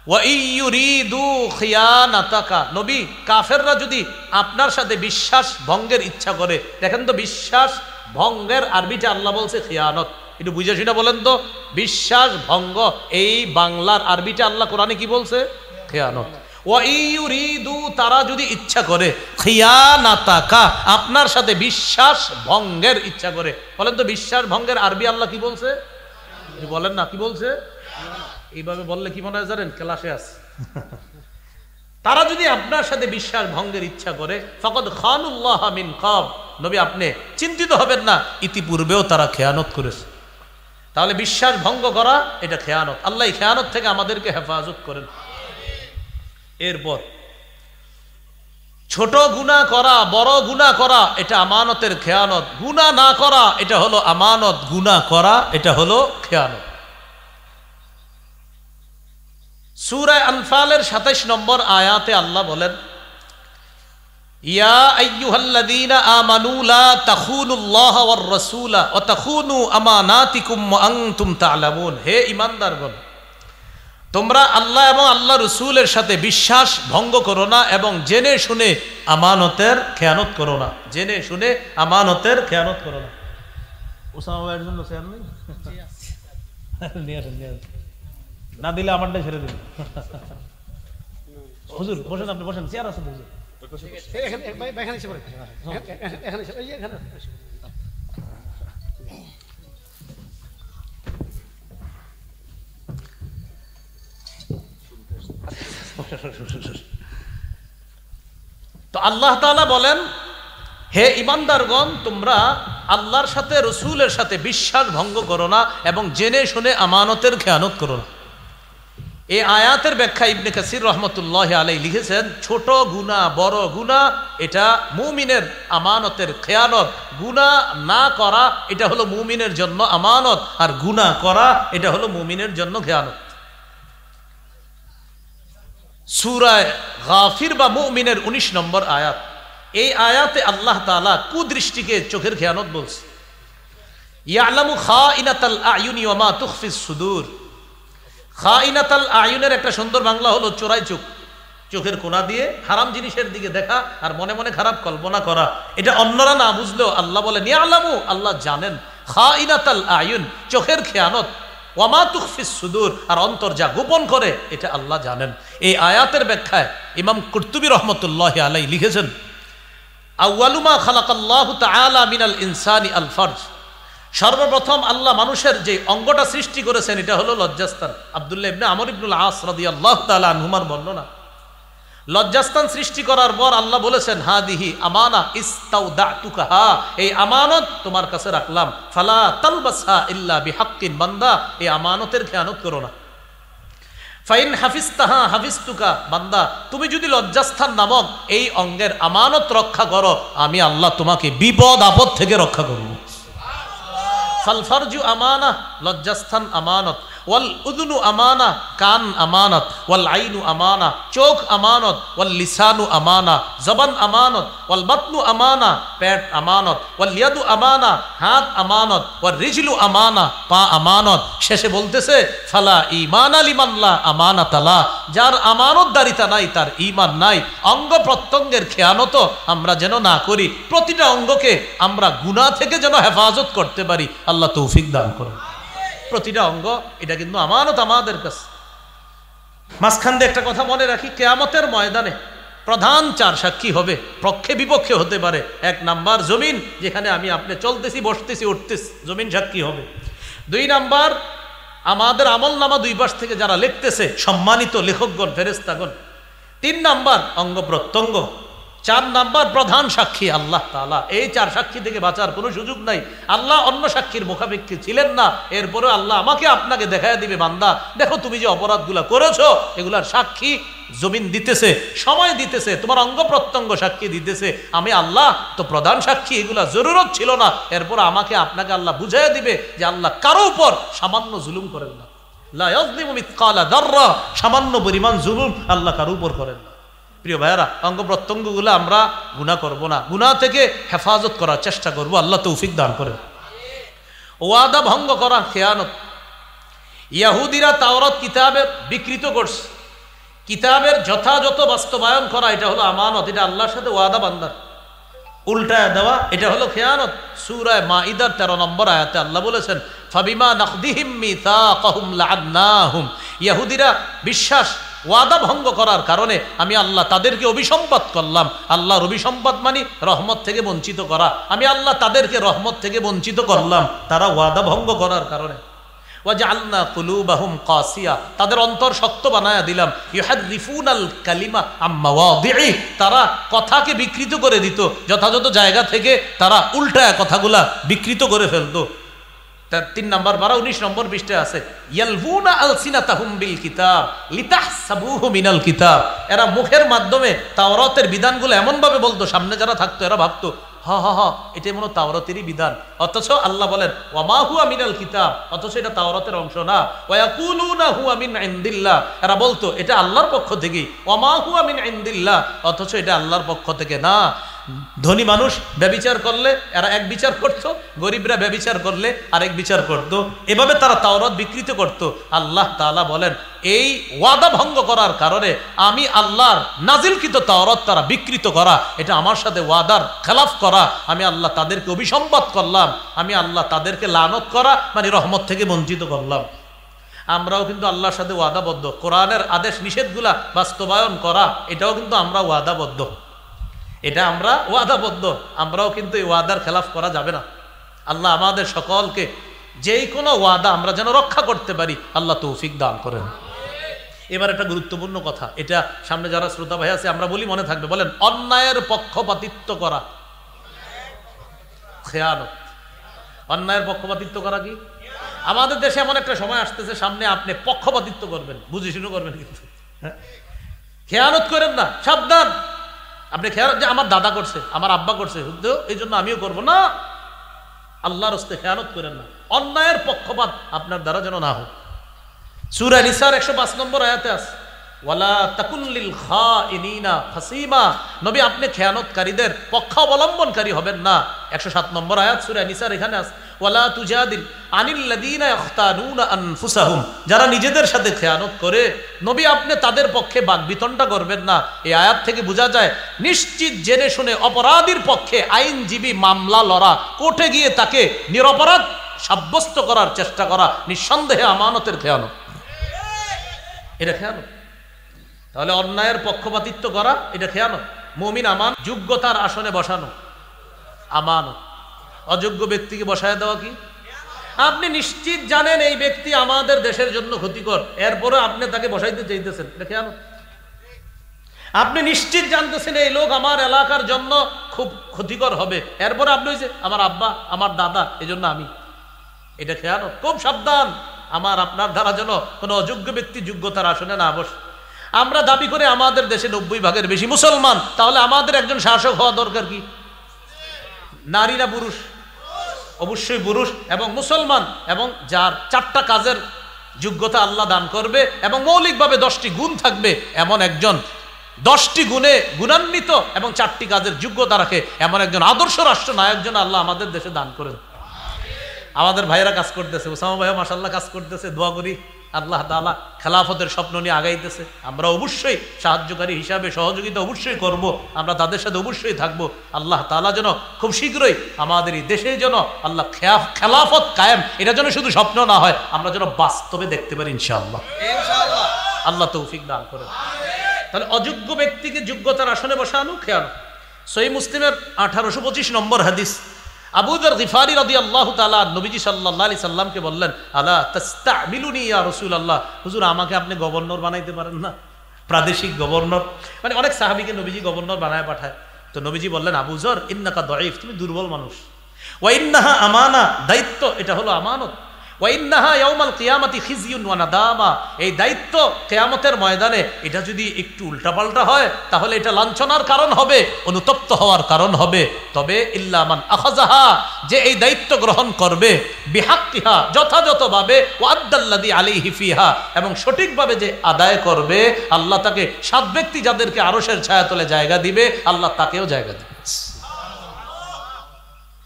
ওয়া ইয়ুরিদু খিয়ানাতাকা, নবী কাফেররা যদি আপনার সাথে বিশ্বাস ভঙ্গের ইচ্ছা করে, দেখেন তো বিশ্বাস ভঙ্গের আরবিটা আল্লাহ বলছে খিয়ানত, একটু বুঝে শুনে বলেন তো, বিশ্বাস ভঙ্গ এই বাংলার আরবিটা আল্লাহ কোরআনে কি বলছে? খিয়ানত। ওয়া ইয়ুরিদু, তারা যদি ইচ্ছা করে, খিয়ানাতাকা, আপনার সাথে বিশ্বাস ভঙ্গের ইচ্ছা করে। বলেন তো বিশ্বাস ভঙ্গের আরবি আল্লাহ কি বলছে? বলেন না, কি বলছে? এইভাবে বললে কি মনে হয় জানেন? ক্লাসে আছে। তারা যদি আপনার সাথে বিশ্বাস ভঙ্গের ইচ্ছা করে, ফাকাদ খানুল্লাহ মিন কাব, নবী আপনি চিন্তিত হবেন না, ইতিপূর্বেও তারা খেয়ানত করেছে। তাহলে বিশ্বাস ভঙ্গ করা এটা খেয়ানত। আল্লাহ এই খেয়ানত থেকে আমাদেরকে হেফাজত করেন। এরপর ছোট গুনাহ করা, বড় গুনাহ করা এটা আমানতের খেয়ানত। গুনাহ না করা এটা হলো আমানত, গুনাহ করা এটা হলো খেয়ানত। সূরা আনফালের 27 নম্বর আয়াতে আল্লাহ বলেন ইয়া আইয়ুহাল্লাযীনা আমানু লা তাখুনুল্লাহ ওয়ার রাসূলা ওয়া তাখুনু আমানাতিকুম ওয়া আনতুম তা'লামুন। হে ঈমানদারগণ, তোমরা আল্লাহ এবং আল্লাহ রাসূলের সাথে বিশ্বাস ভঙ্গ করো না এবং জেনে শুনে আমানতের খেয়ানত করো না, জেনে শুনে আমানতের খেয়ানত করো না। ওসামা ভাইয়ের জন্য চেয়ার নেই? নিয়ে আসেন, নিয়ে আসেন। না দিলে আমারটাই ছেড়ে দিন। হুজুর বসেন, আপনি বসেন, চেয়ার আছে হুজুর। তো আল্লাহ তাআলা বলেন, হে ইমানদারগণ, তোমরা আল্লাহর সাথে রসুলের সাথে বিশ্বাস ভঙ্গ করো না এবং জেনে শুনে আমানতের খেয়ানত করো না। এই আয়াতের ব্যাখ্যা ইবনে কাসির রহমতুল্লাহ আলাইহি লিখেছেন, ছোট গুনাহ বড় গুনাহ এটা মুমিনের আমানতের খেয়ানত। গুনাহ না করা এটা হলো মুমিনের জন্য আমানত, আর গুনাহ করা এটা হলো মুমিনের জন্য খেয়ানত। সূরা গাফির বা মুমিনের 19 নম্বর আয়াত। এই আয়াতে আল্লাহ তাআলা কুদৃষ্টিকে চোখের খেয়ানত বলছে। ইয়ালামু খাইনাতাল আয়ুনি ওয়া মা তুখফিস সুদূর। খাইনাতাল আয়ুনের একটা সুন্দর বাংলা হলো চোরাই চোখ, চোখের কোনা দিয়ে হারাম জিনিসের দিকে দেখা আর মনে মনে খারাপ কল্পনা করা। এটা অন্যরা না বুঝলেও আল্লাহ বলেন ইয়ালামু, আল্লাহ জানেন, খাইনাতাল আয়ুন চোখের খেয়ানত, ওয়া মা তুখফিস সুদূর আর অন্তর যা গোপন করে এটা আল্লাহ জানেন। এই আয়াতের ব্যাখ্যায় ইমাম কুরতুবী রহমতুল্লাহ আলাইহি লিখেছেন, আউয়ালু মা খালাকাল্লাহু তাআলা মিনাল ইনসানি আল ফারজ। সর্বপ্রথম আল্লাহ মানুষের যে অঙ্গটা সৃষ্টি করেছেন এটা হলো লজ্জাস্থান। আব্দুল্লাহ ইবনে আমর ইবনুল আস রাদিয়াল্লাহু তাআলা আনহুমার বর্ণনা। লজ্জাস্থান সৃষ্টি করার পর আল্লাহ বলেছেন, হাদিহি আমানা ইস্তাউদাতুকাহা, এই আমানত তোমার কাছে রাখলাম, ফালা তালবাসহা ইল্লা বিহাক্কিন, বান্দা এই আমানতের খেয়ানত করো না। ফাইন হাফিজতাহা হাফিজতুকা, বান্দা তুমি যদি লজ্জাস্থান নামক এই অঙ্গের আমানত রক্ষা করো, আমি আল্লাহ তোমাকে বিপদ আপদ থেকে রক্ষা করব। ফাল ফারজু আমানা, লজ্জাস্থান আমানত, ওয়াল উযুনু আমানা, কান আমানত, ওয়াল আইনু আমানা, চোখ আমানত, ওয়াল লিসানু আমানা, জবান আমানত, ওয়াল বাতনু আমানা, পেট আমানত, ওয়াল ইয়াদু আমানা, হাত আমানত, ওয়াল রিজলু আমানা, পা আমানত। শেষে বলতেছে, ফালা ঈমানা লিমান লা আমানাতা লা, যার আমানতদারিতা নাই তার ঈমান নাই। অঙ্গ প্রত্যঙ্গের খেয়ানত আমরা যেন না করি, প্রতিটা অঙ্গকে আমরা গুনাহ থেকে যেন হেফাজত করতে পারি, আল্লাহ তৌফিক দান করুন। প্রতিটা অঙ্গ এটা কিন্তু আমানত আমাদের কাছে। মাঝখান দিয়ে একটা কথা মনে রাখি, কিয়ামতের ময়দানে প্রধান 4 সাক্ষী হবে, পক্ষে বিপক্ষে হতে পারে। 1 নাম্বার জমিন, যেখানে আমি আপনি চলতেছি বসতেছি উঠতেছি, জমিন সাক্ষী হবে। 2 নাম্বার আমাদের আমল নামা 2 পাশ থেকে যারা লিখতেছে, সম্মানিত লেখকগণ, ফেরেশতাগণ। 3 নাম্বার অঙ্গ প্রত্যঙ্গ। 4 নাম্বার প্রধান সাক্ষী আল্লাহ তাআলা। এই 4 সাক্ষী থেকে বাঁচার কোনো সুযোগ নাই। আল্লাহ অন্য সাক্ষীর মুখাপেক্ষী ছিলেন না, এরপরে আল্লাহ আমাকে আপনাকে দেখায় দিবে, বান্দা দেখো তুমি যে অপরাধগুলা করেছো এগুলার সাক্ষী জমিন দিতেছে, সময় দিতেছে, তোমার অঙ্গ প্রত্যঙ্গ সাক্ষী দিতেছে। আমি আল্লাহ তো প্রধান সাক্ষী, এগুলা জরুরত ছিল না। এরপর আমাকে আপনাকে আল্লাহ বুঝাইয়া দিবে যে আল্লাহ কারো উপর সামান্য জুলুম করেন না। লা ইয়াযলিমু মিসকালা যাররা, সামান্য পরিমাণ জুলুম আল্লাহ কারো উপর করেন না। প্রিয় ভাইয়ারা, অঙ্গ প্রত্যঙ্গগুলো আমরা গুনাহ করব না, গুনাহ থেকে হেফাজত করার চেষ্টা করব, আল্লাহ তৌফিক দান করেন। ওয়াদা ভঙ্গ করা খেয়ানত। ইহুদিরা তাওরাত কিতাবের বিকৃত করছে, কিতাবের যথাযথ বাস্তবায়ন করা এটা হলো আমানত, এটা আল্লাহর সাথে ওয়াদা বান্দার। উল্টায় দেওয়া এটা হলো খেয়ানত। সূরা মাঈদার 13 নম্বর আয়াতে আল্লাহ বলেছেন, ফাবিমা নাখদিহিম মিসাকাহুম লাআন্নাহুম, ইহুদিরা বিশ্বাস ওয়াদা ভঙ্গ করার কারণে আমি আল্লাহ তাদেরকে অভিসম্পাত করলাম। আল্লাহর অভিসম্পাত মানে রহমত থেকে বঞ্চিত করা। আমি আল্লাহ তাদেরকে রহমত থেকে বঞ্চিত করলাম তারা ওয়াদা ভঙ্গ করার কারণে। ওয়াজআলনা কুলুবাহুম কাসিয়া, তাদের অন্তর শক্ত বানায়া দিলাম। ইউহাররিফুনাল কালিমা আম মাওয়াদিহি, তারা কথাকে বিকৃত করে দিত, যথাযথ জায়গা থেকে তারা উল্টায়া কথাগুলা বিকৃত করে ফেলতো। 3 নম্বর পারা 19 নম্বর পৃষ্ঠায় আছে, ইয়ালফুনা আলসিনাতাহুম বিল কিতাব লিতাহসাবুহু মিনাল কিতাব। এরা মুখের মাধ্যমে তাওরাতের বিধানগুলো এমন ভাবে বলতো, সামনে যারা থাকতো এরা ভাবতো হা হা হা এটা মনে তাওরাতেরই বিধান, অথচ আল্লাহ বলেন ওয়ামা হুয়া মিনাল কিতাব, অথচ এটা তাওরাতের অংশ না। ওয়ায়াকুলুনা হুয়া মিন ইনদিল্লাহ, এরা বলতো এটা আল্লাহর পক্ষ থেকে। ওয়ামা হুয়া মিন ইনদিল্লাহ, অথচ এটা আল্লাহর পক্ষ থেকে না। ধনী মানুষ ব্যভিচার করলে এরা এক বিচার করত, গরিবরা ব্যভিচার করলে আরেক বিচার করত, এভাবে তারা তাওরাত বিকৃত করত। আল্লাহ তাআলা বলেন এই ওয়াদা ভঙ্গ করার কারণে আমি আল্লাহর নাজিলকৃত তাওরাত তারা বিকৃত করা, এটা আমার সাথে ওয়াদার খেলাফ করা, আমি আল্লাহ তাদেরকে অভিসম্পাত করলাম, আমি আল্লাহ তাদেরকে লানত করা মানে রহমত থেকে বঞ্চিত করলাম। আমরাও কিন্তু আল্লাহর সাথে ওয়াদাবদ্ধ, কোরআনের আদেশ নিষেধগুলা বাস্তবায়ন করা এটাও কিন্তু আমরা ওয়াদাবদ্ধ, এটা আমরা ওয়াদাবদ্ধ, আমরাও কিন্তু এই ওয়াদার খেলাফ করা যাবে না। আল্লাহ আমাদের সকলকে যেই কোনো ওয়াদা আমরা যেন রক্ষা করতে পারি আল্লাহ তৌফিক দান করেন। এবার একটা গুরুত্বপূর্ণ কথা, এটা সামনে যারা শ্রোতা ভাই আছে আমরা বলি মনে থাকবে, বলেন অন্যায়ের পক্ষপাতিত্ব করা খেয়ানত। অন্যায়ের পক্ষপাতিত্ব করা কি? আমাদের দেশে এমন একটা সময় আসতেছে সামনে আপনি পক্ষপাতিত্ব করবেন, বুঝে শুনে করবেন, কিন্তু খেয়ানত করেন না, সাবধান। আপনি খেয়ানত যে আমার দাদা করছে, আমার আব্বা করছে, এই জন্য আমিও করব না, আল্লাহর হস্তে খেয়ানত করেন না। অন্যায়ের পক্ষপাত আপনার দ্বারা যেন না হোক। সূরা নিসার 105 নম্বর আয়াতে আছে ওয়ালা তাকুন লিল খাইনিনা খাসিমা, নবী আপনি খেয়ানতকারীদের পক্ষ অবলম্বনকারী হবেন না। 107 নম্বর আয়াত সূরা নিসার এখানে আছে ওয়ালা তুজাদিল আনিল্লাযীনা ইখতানুনা আনফুসাহুম, যারা নিজেদের সাথে খেয়ানত করে নবী আপনি তাদের পক্ষে বাকবিতণ্ডা করবেন না। এই আয়াত থেকে বোঝা যায় নিশ্চিত জেনে শুনে অপরাধীর পক্ষে আইনজীবী মামলা লড়া, কোর্টে গিয়ে তাকে নিরপরাধ সাব্যস্ত করার চেষ্টা করা নিঃসন্দেহে আমানতের খেয়ানত, এটা খেয়ানত। তাহলে অন্যায়ের পক্ষপাতিত্ব করা এটা খেয়ানত। মুমিন আমান যোগ্যতার আসনে বসানো আমানত, অযোগ্য ব্যক্তিকে বসায় দেওয়া কি? আপনি নিশ্চিত জানেন এই ব্যক্তি আমাদের দেশের জন্য ক্ষতিকর, এরপরে আপনি তাকে বসাইতে চাইতেছেন, এটা খেয়ানত। আপনি নিশ্চিত জানতেছেন এই লোক আমার এলাকার জন্য খুব ক্ষতিকর হবে, এরপরে আপনি হয়েছে আমার আব্বা আমার দাদা এই জন্য আমি, এটা খেয়ানত। খুব সাবধান আমার আপনার দ্বারা যেন কোনো অযোগ্য ব্যক্তি যোগ্যতার আসনে না বসে। আমরা দাবি করে আমাদের দেশে 90% বেশি মুসলমান, তাহলে আমাদের একজন শাসক হওয়া দরকার কি? নারী না পুরুষ? অবশ্যই পুরুষ, এবং মুসলমান, এবং যার 4টা কাজের যোগ্যতা আল্লাহ দান করবে এবং মৌলিকভাবে 10টি গুণ থাকবে, এমন একজন 10টি গুণে গুণান্বিত এবং 4টি কাজের যোগ্যতা রাখে এমন একজন আদর্শ রাষ্ট্র নায়ক যেন আল্লাহ আমাদের দেশে দান করেন। আমাদের ভাইয়েরা কাজ করতেছে, ওসামা ভাইয়া মাশাআল্লাহ কাজ করতেছে, দোয়া করি আল্লাহ তাআলা খেলাফতের স্বপ্ন নিয়ে আগাইতেছে। আমরা অবশ্যই সাহায্যকারী হিসাবে সহযোগিতা অবশ্যই করব, আমরা তাদের সাথে অবশ্যই থাকবো। আল্লাহ তাআলা যেন খুব শীঘ্রই আমাদের এই দেশে যেন আল্লাহ খেলাফত কায়েম, এটা যেন শুধু স্বপ্ন না হয়, আমরা যেন বাস্তবে দেখতে পারি ইনশাআল্লাহ। আল্লাহ তৌফিক দান করেন। তাহলে অযোগ্য ব্যক্তিকে যোগ্যতার আসনে বসানো খেয়ানত। সহিহ মুসলিমের 1825 নম্বর হাদিস, আবু যর গিফারি রাদিয়াল্লাহু তাআলা নবীজি সাল্লাল্লাহু আলাইহি সাল্লামকে বললেন আলা তাস্তামিলুনি ইয়া রাসূলুল্লাহ, হুজুর আমাকে আপনি গভর্নর বানাইতে পারেন না, প্রাদেশিক গভর্নর। মানে অনেক সাহাবীকে নবীজি গভর্নর বানায় পাঠায়, তো নবীজি বললেন আবু যর ইন্নাকা দাঈফ, তুমি দুর্বল মানুষ, ওয়া ইন্নাহা আমানা, দায়িত্ব এটা হলো আমানত, ওয়া ইন্নাহা ইয়াউমাল কিয়ামাতি খিজিয়ুন ওয়া নাদামা, এই দায়িত্ব কিয়ামতের ময়দানে এটা যদি একটু উল্টাপাল্টা হয় তাহলে এটা লাঞ্ছনার কারণ হবে, অনুতপ্ত হওয়ার কারণ হবে। তবে ইল্লা মান আখাযাহা, যে এই দায়িত্ব গ্রহণ করবে, বিহাক্কিহা যথাযথভাবে, ওয়া আদ্দাল্লাযী আলাইহি ফিহা, এবং সঠিকভাবে যে আদায় করবে, আল্লাহ তাকে 7 ব্যক্তি যাদেরকে আরশের ছায়াতলে জায়গা দিবে, আল্লাহ তাকেও জায়গা দিবে।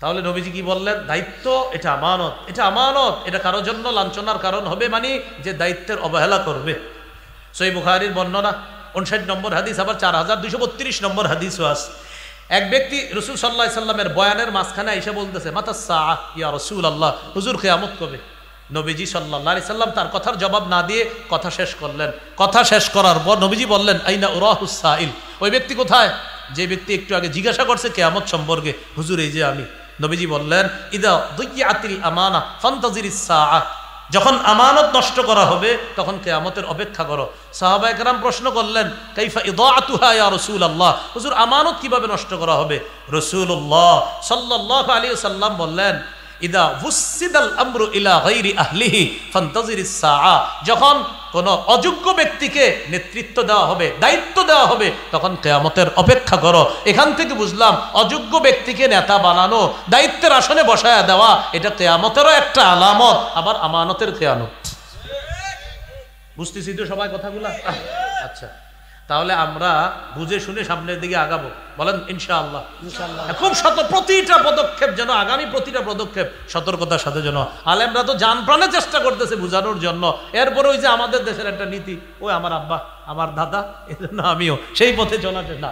তাহলে নবীজি কি বললেন? দায়িত্ব এটা আমানত, এটা আমানত, এটা কারোর জন্য লাঞ্ছনার কারণ হবে, মানে যে দায়িত্বের অবহেলা করবে। সহিহ বুখারীর বর্ণনা 59 নম্বর হাদিস, আবার 4232 নম্বর হাদিসও আছে। এক ব্যক্তি রাসূল সাল্লাল্লাহু আলাইহি সাল্লামের বয়ানের মাঝখানে এসে বলতেছে মাতাস সাআ ইয়া রাসূলুল্লাহ, হুজুর কিয়ামত কবে? নবীজি সাল্লাল্লাহু আলাইহি সাল্লাম তার কথার জবাব না দিয়ে কথা শেষ করলেন। কথা শেষ করার পর নবীজি বললেন আইনা উরাহুস সাইল, ওই ব্যক্তি কোথায় যে ব্যক্তি একটু আগে জিজ্ঞাসা করছে কিয়ামত সম্পর্কে? হুজুর এই যে আমি। নবীজি বললেন ইদা দুইয়াতিল আমানা ফান্তাজিরিস সাআ, যখন আমানত নষ্ট করা হবে তখন কিয়ামতের অপেক্ষা করো। সাহাবায়ে কেরাম প্রশ্ন করলেন কাইফা ইদাআতুহা ইয়া রাসূলুল্লাহ, হুজুর আমানত কিভাবে নষ্ট করা হবে? রাসূলুল্লাহ সাল্লাল্লাহু আলাইহি ওয়াসাল্লাম বললেন ইদা ওয়ুসিদাল আমরু ইলা গায়রি আহলিহি ফান্তাজিরিস সাআ, যখন কোন অযোগ্য ব্যক্তিকে নেতৃত্ব দেওয়া হবে, দায়িত্ব দেওয়া হবে, তখন কিয়ামতের অপেক্ষা করো। এখান থেকে বুঝলাম অযোগ্য ব্যক্তিকে নেতা বানানো, দায়িত্বের আসনে বসায়া দেওয়া, এটা কিয়ামতেরও একটা আলামত, আবার আমানতের খেয়ানত। বুঝতেছি তো সবাই কথাগুলা? আচ্ছা, তাহলে আমরা বুঝে শুনে সামনের দিকে আগাবো, বলেন ইনশাআল্লাহ। খুব প্রতিটা পদক্ষেপ যেন, আগামী প্রতিটা পদক্ষেপ সতর্কতার সাথে যেন। আলেমরা তো জান প্রাণে চেষ্টা করতেছে বোঝানোর জন্য, এরপরে ওই যে আমাদের দেশের একটা নীতি, ওই আমার আব্বা আমার দাদা, এই জন্য আমিও সেই পথে চলাতে না।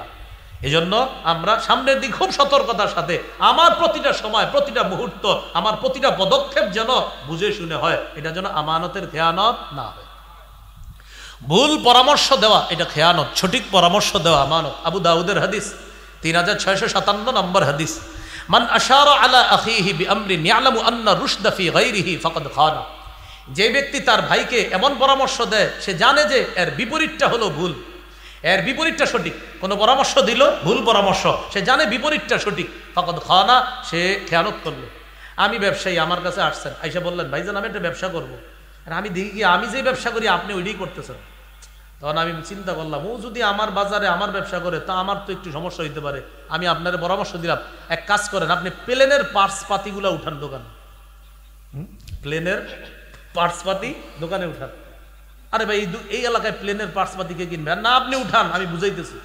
এই জন্য আমরা সামনের দিক খুব সতর্কতার সাথে, আমার প্রতিটা সময় প্রতিটা মুহূর্ত আমার প্রতিটা পদক্ষেপ যেন বুঝে শুনে হয়, এটা যেন আমানতের খেয়ানত না হয়। ভুল পরামর্শ দেওয়া এটা খেয়ানত, সঠিক পরামর্শ দেওয়া আমানত। আবু দাউদের হাদিস 3657 নম্বর হাদিস, মান আশারা আলা আখিহি বিআমরিন ইয়ালামু আন্না রুশদা ফি গায়রিহি ফাকাদ খানা। যে ব্যক্তি তার ভাইকে এমন পরামর্শ দেয় সে জানে যে এর বিপরীতটা হলো ভুল, এর বিপরীতটা সঠিক। কোনো পরামর্শ দিল ভুল পরামর্শ, সে জানে বিপরীতটা সঠিক, ফাকাদ খানা, সে খেয়ানত করলো। আমি ব্যবসায়ী, আমার কাছে আসছেন, আইসা বললেন ভাইজান আমি একটা ব্যবসা করবো, আর আমি দেখি আমি যে ব্যবসা করি আপনি ওইটাই করতেছেন। তখন আমি চিন্তা করলাম, ও যদি আমার বাজারে আমার ব্যবসা করে তা আমার তো একটু সমস্যা হইতে পারে। আমি আপনার পরামর্শ দিলাম, এক কাজ করেন, আপনি প্লেনের পার্টস পাতিগুলো উঠান দোকানে, প্লেনের পার্টস পাতি দোকানে উঠান। আরে ভাই এই এলাকায় প্লেনের পার্টস পাতি কে কিনবে? না আপনি উঠান, আমি বুঝাইতেছি।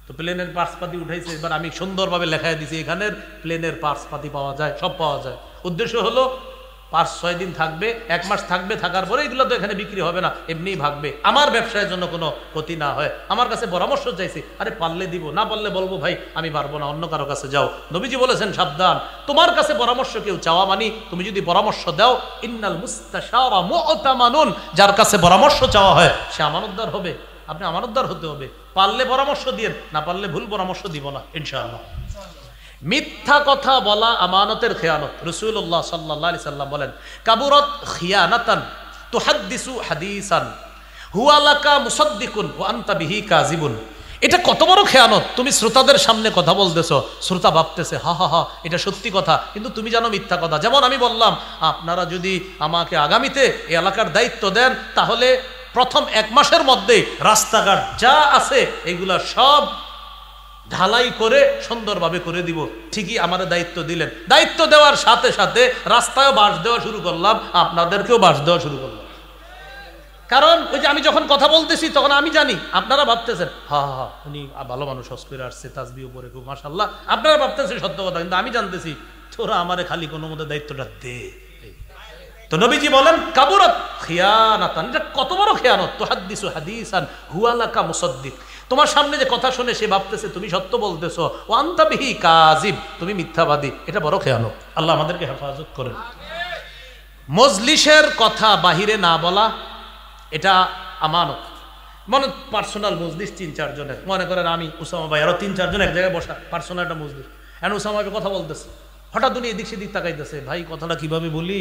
তো প্লেনের পার্টস পাতি উঠাইছে, এবার আমি সুন্দরভাবে লেখাই দিছি এখানের প্লেনের পার্টস পাতি পাওয়া যায়, সব পাওয়া যায়। উদ্দেশ্য হলো 5-6 দিন থাকবে, 1 মাস থাকবে, থাকার পরে এগুলো তো এখানে বিক্রি হবে না, এমনিই ভাগবে, আমার ব্যবসায়ের জন্য কোনো ক্ষতি না হয়। আমার কাছে পরামর্শ চাইছি, আরে পারলে দিব, না পারলে বলবো ভাই আমি পারবো না, অন্য কারো কাছে যাও। নবীজি বলেছেন সাবধান, তোমার কাছে পরামর্শ কেউ চাওয়া মানি তুমি যদি পরামর্শ দাও, ইন্নাল মুস্তাশারা মু'তামানুন, যার কাছে পরামর্শ চাওয়া হয় সে আমানতদার হবে। আপনি আমানতদার হতে হবে, পারলে পরামর্শ দিয়েন, না পারলে ভুল পরামর্শ দিব না ইনশাআল্লাহ। মিথ্যা কথা বলা আমানতের খেয়ানত। রাসূলুল্লাহ সাল্লাল্লাহু আলাইহি সাল্লাম বলেন, কাবুরাত খিয়ানাতান তুহাদ্দিসু হাদিসান হুয়া লাকা মুসাদ্দিকুন ওয়া আনতা বিহি কাযিবুন। এটা কত বড় খেয়ানত, তুমি শ্রোতাদের সামনে কথা বলতেছো, শ্রোতা ভাবতেছে হা হা হা এটা সত্যি কথা, কিন্তু তুমি জানো মিথ্যা কথা। যেমন আমি বললাম, আপনারা যদি আমাকে আগামীতে এই এলাকার দায়িত্ব দেন, তাহলে প্রথম 1 মাসের মধ্যে রাস্তাঘাট যা আছে এগুলা সব ঢালাই করে সুন্দরভাবে করে দিব। ঠিকই আমার দায়িত্ব দিলেন, দায়িত্ব দেওয়ার সাথে সাথে রাস্তায়ও বাঁশ দেওয়া শুরু করলাম, আপনাদেরকেও বাঁশ দেওয়া শুরু করলাম। কারণ ওই যে আমি যখন কথা বলতেছি তখন আমি জানি আপনারা ভাবতেছেন হা হা উনি ভালো মানুষ, হজ করে আসছে, তাসবিহ পরে খুব মাশাআল্লাহ, আপনারা ভাবতেছেন সত্য কথা, কিন্তু আমি জানতেছি তোরা আমারে খালি কোনো মতে দায়িত্বটা দে। তো নবীজি বলেন কাবুরাত খিয়ানাতান, এটা কত বড় খেয়ানত, তুহাদ্দিসু হাদিসান হুয়া লাকা মুসাদ্দিক, তোমার সামনে যে কথা শুনে সে ভাবতেছে তুমি সত্য বলতেছো, ও আনতা বিহি কাযিব, তুমি মিথ্যাবাদী, এটা বড় খেয়ানত। আল্লাহ আমাদেরকে হেফাজত করেন। মজলিসের কথা বাহিরে না বলা এটা আমানত। মনে পার্সোনাল মজলিস 3-4 জনের, মনে করেন আমি উসামা ভাই আরো 3-4 জন এক জায়গায় বসা, পার্সোনাল একটা মজলিস, এখন উসামা ভাই কথা বলতেছে, হঠাৎ উনি এদিক সেদিক তাকাইতেছে, ভাই কথাটা কিভাবে বলি,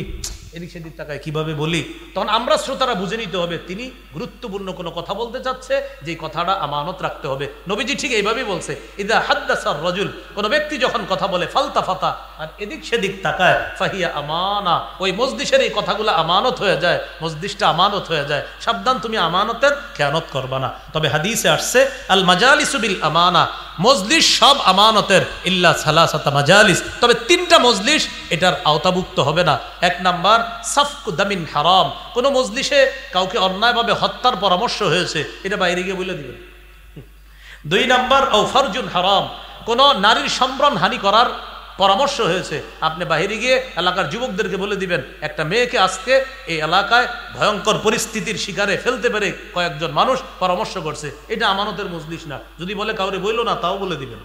এদিক সেদিক তাকায় কিভাবে বলি, তখন আমরা শ্রোতারা বুঝে নিতে হবে তিনি গুরুত্বপূর্ণ কোনো কথা বলতে চাচ্ছে, যে কথাটা আমানত রাখতে হবে। নবীজি ঠিক এইভাবেই বলছে, ইদা হাদ্দাসার রাজুল, কোন ব্যক্তি যখন কথা বলে ফালতা ফাতা আর এদিক সেদিক তাকায়, ফাহিয়া আমানা, ওই মজলিসের এই কথাগুলো আমানত হয়ে যায়, মজলিসটা আমানত হয়ে যায়। সাবধান, তুমি আমানতের খেয়ানত করবা না। তবে হাদিসে আসছে আল মাজালিসু বিল আমানা, মজলিস সব আমানতের, ইল্লা সালাসাতা মাজালিস, তবে 3টা মজলিস এটার আওতাভুক্ত হবে না। 1 নাম্বার সাফকু দামিন হারাম, কোন মজলিসে কাউকে অন্যায়ভাবে হত্যার পরামর্শ হয়েছে, এটা বাইরে গিয়ে বলে দিবেন। 2 নাম্বার ও ফারজুন হারাম, কোন নারীর সম্ভ্রম হানি করার পরামর্শ হয়েছে, আপনি বাইরে গিয়ে এলাকার যুবকদেরকে বলে দিবেন একটা মেয়েকে আজকে এই এলাকায় ভয়ঙ্কর পরিস্থিতির শিকারে ফেলতে পারে কয়েকজন মানুষ পরামর্শ করছে, এটা আমানতের মজলিস না। যদি বলে কাউরে বইলো না, তাও বলে দিবেন।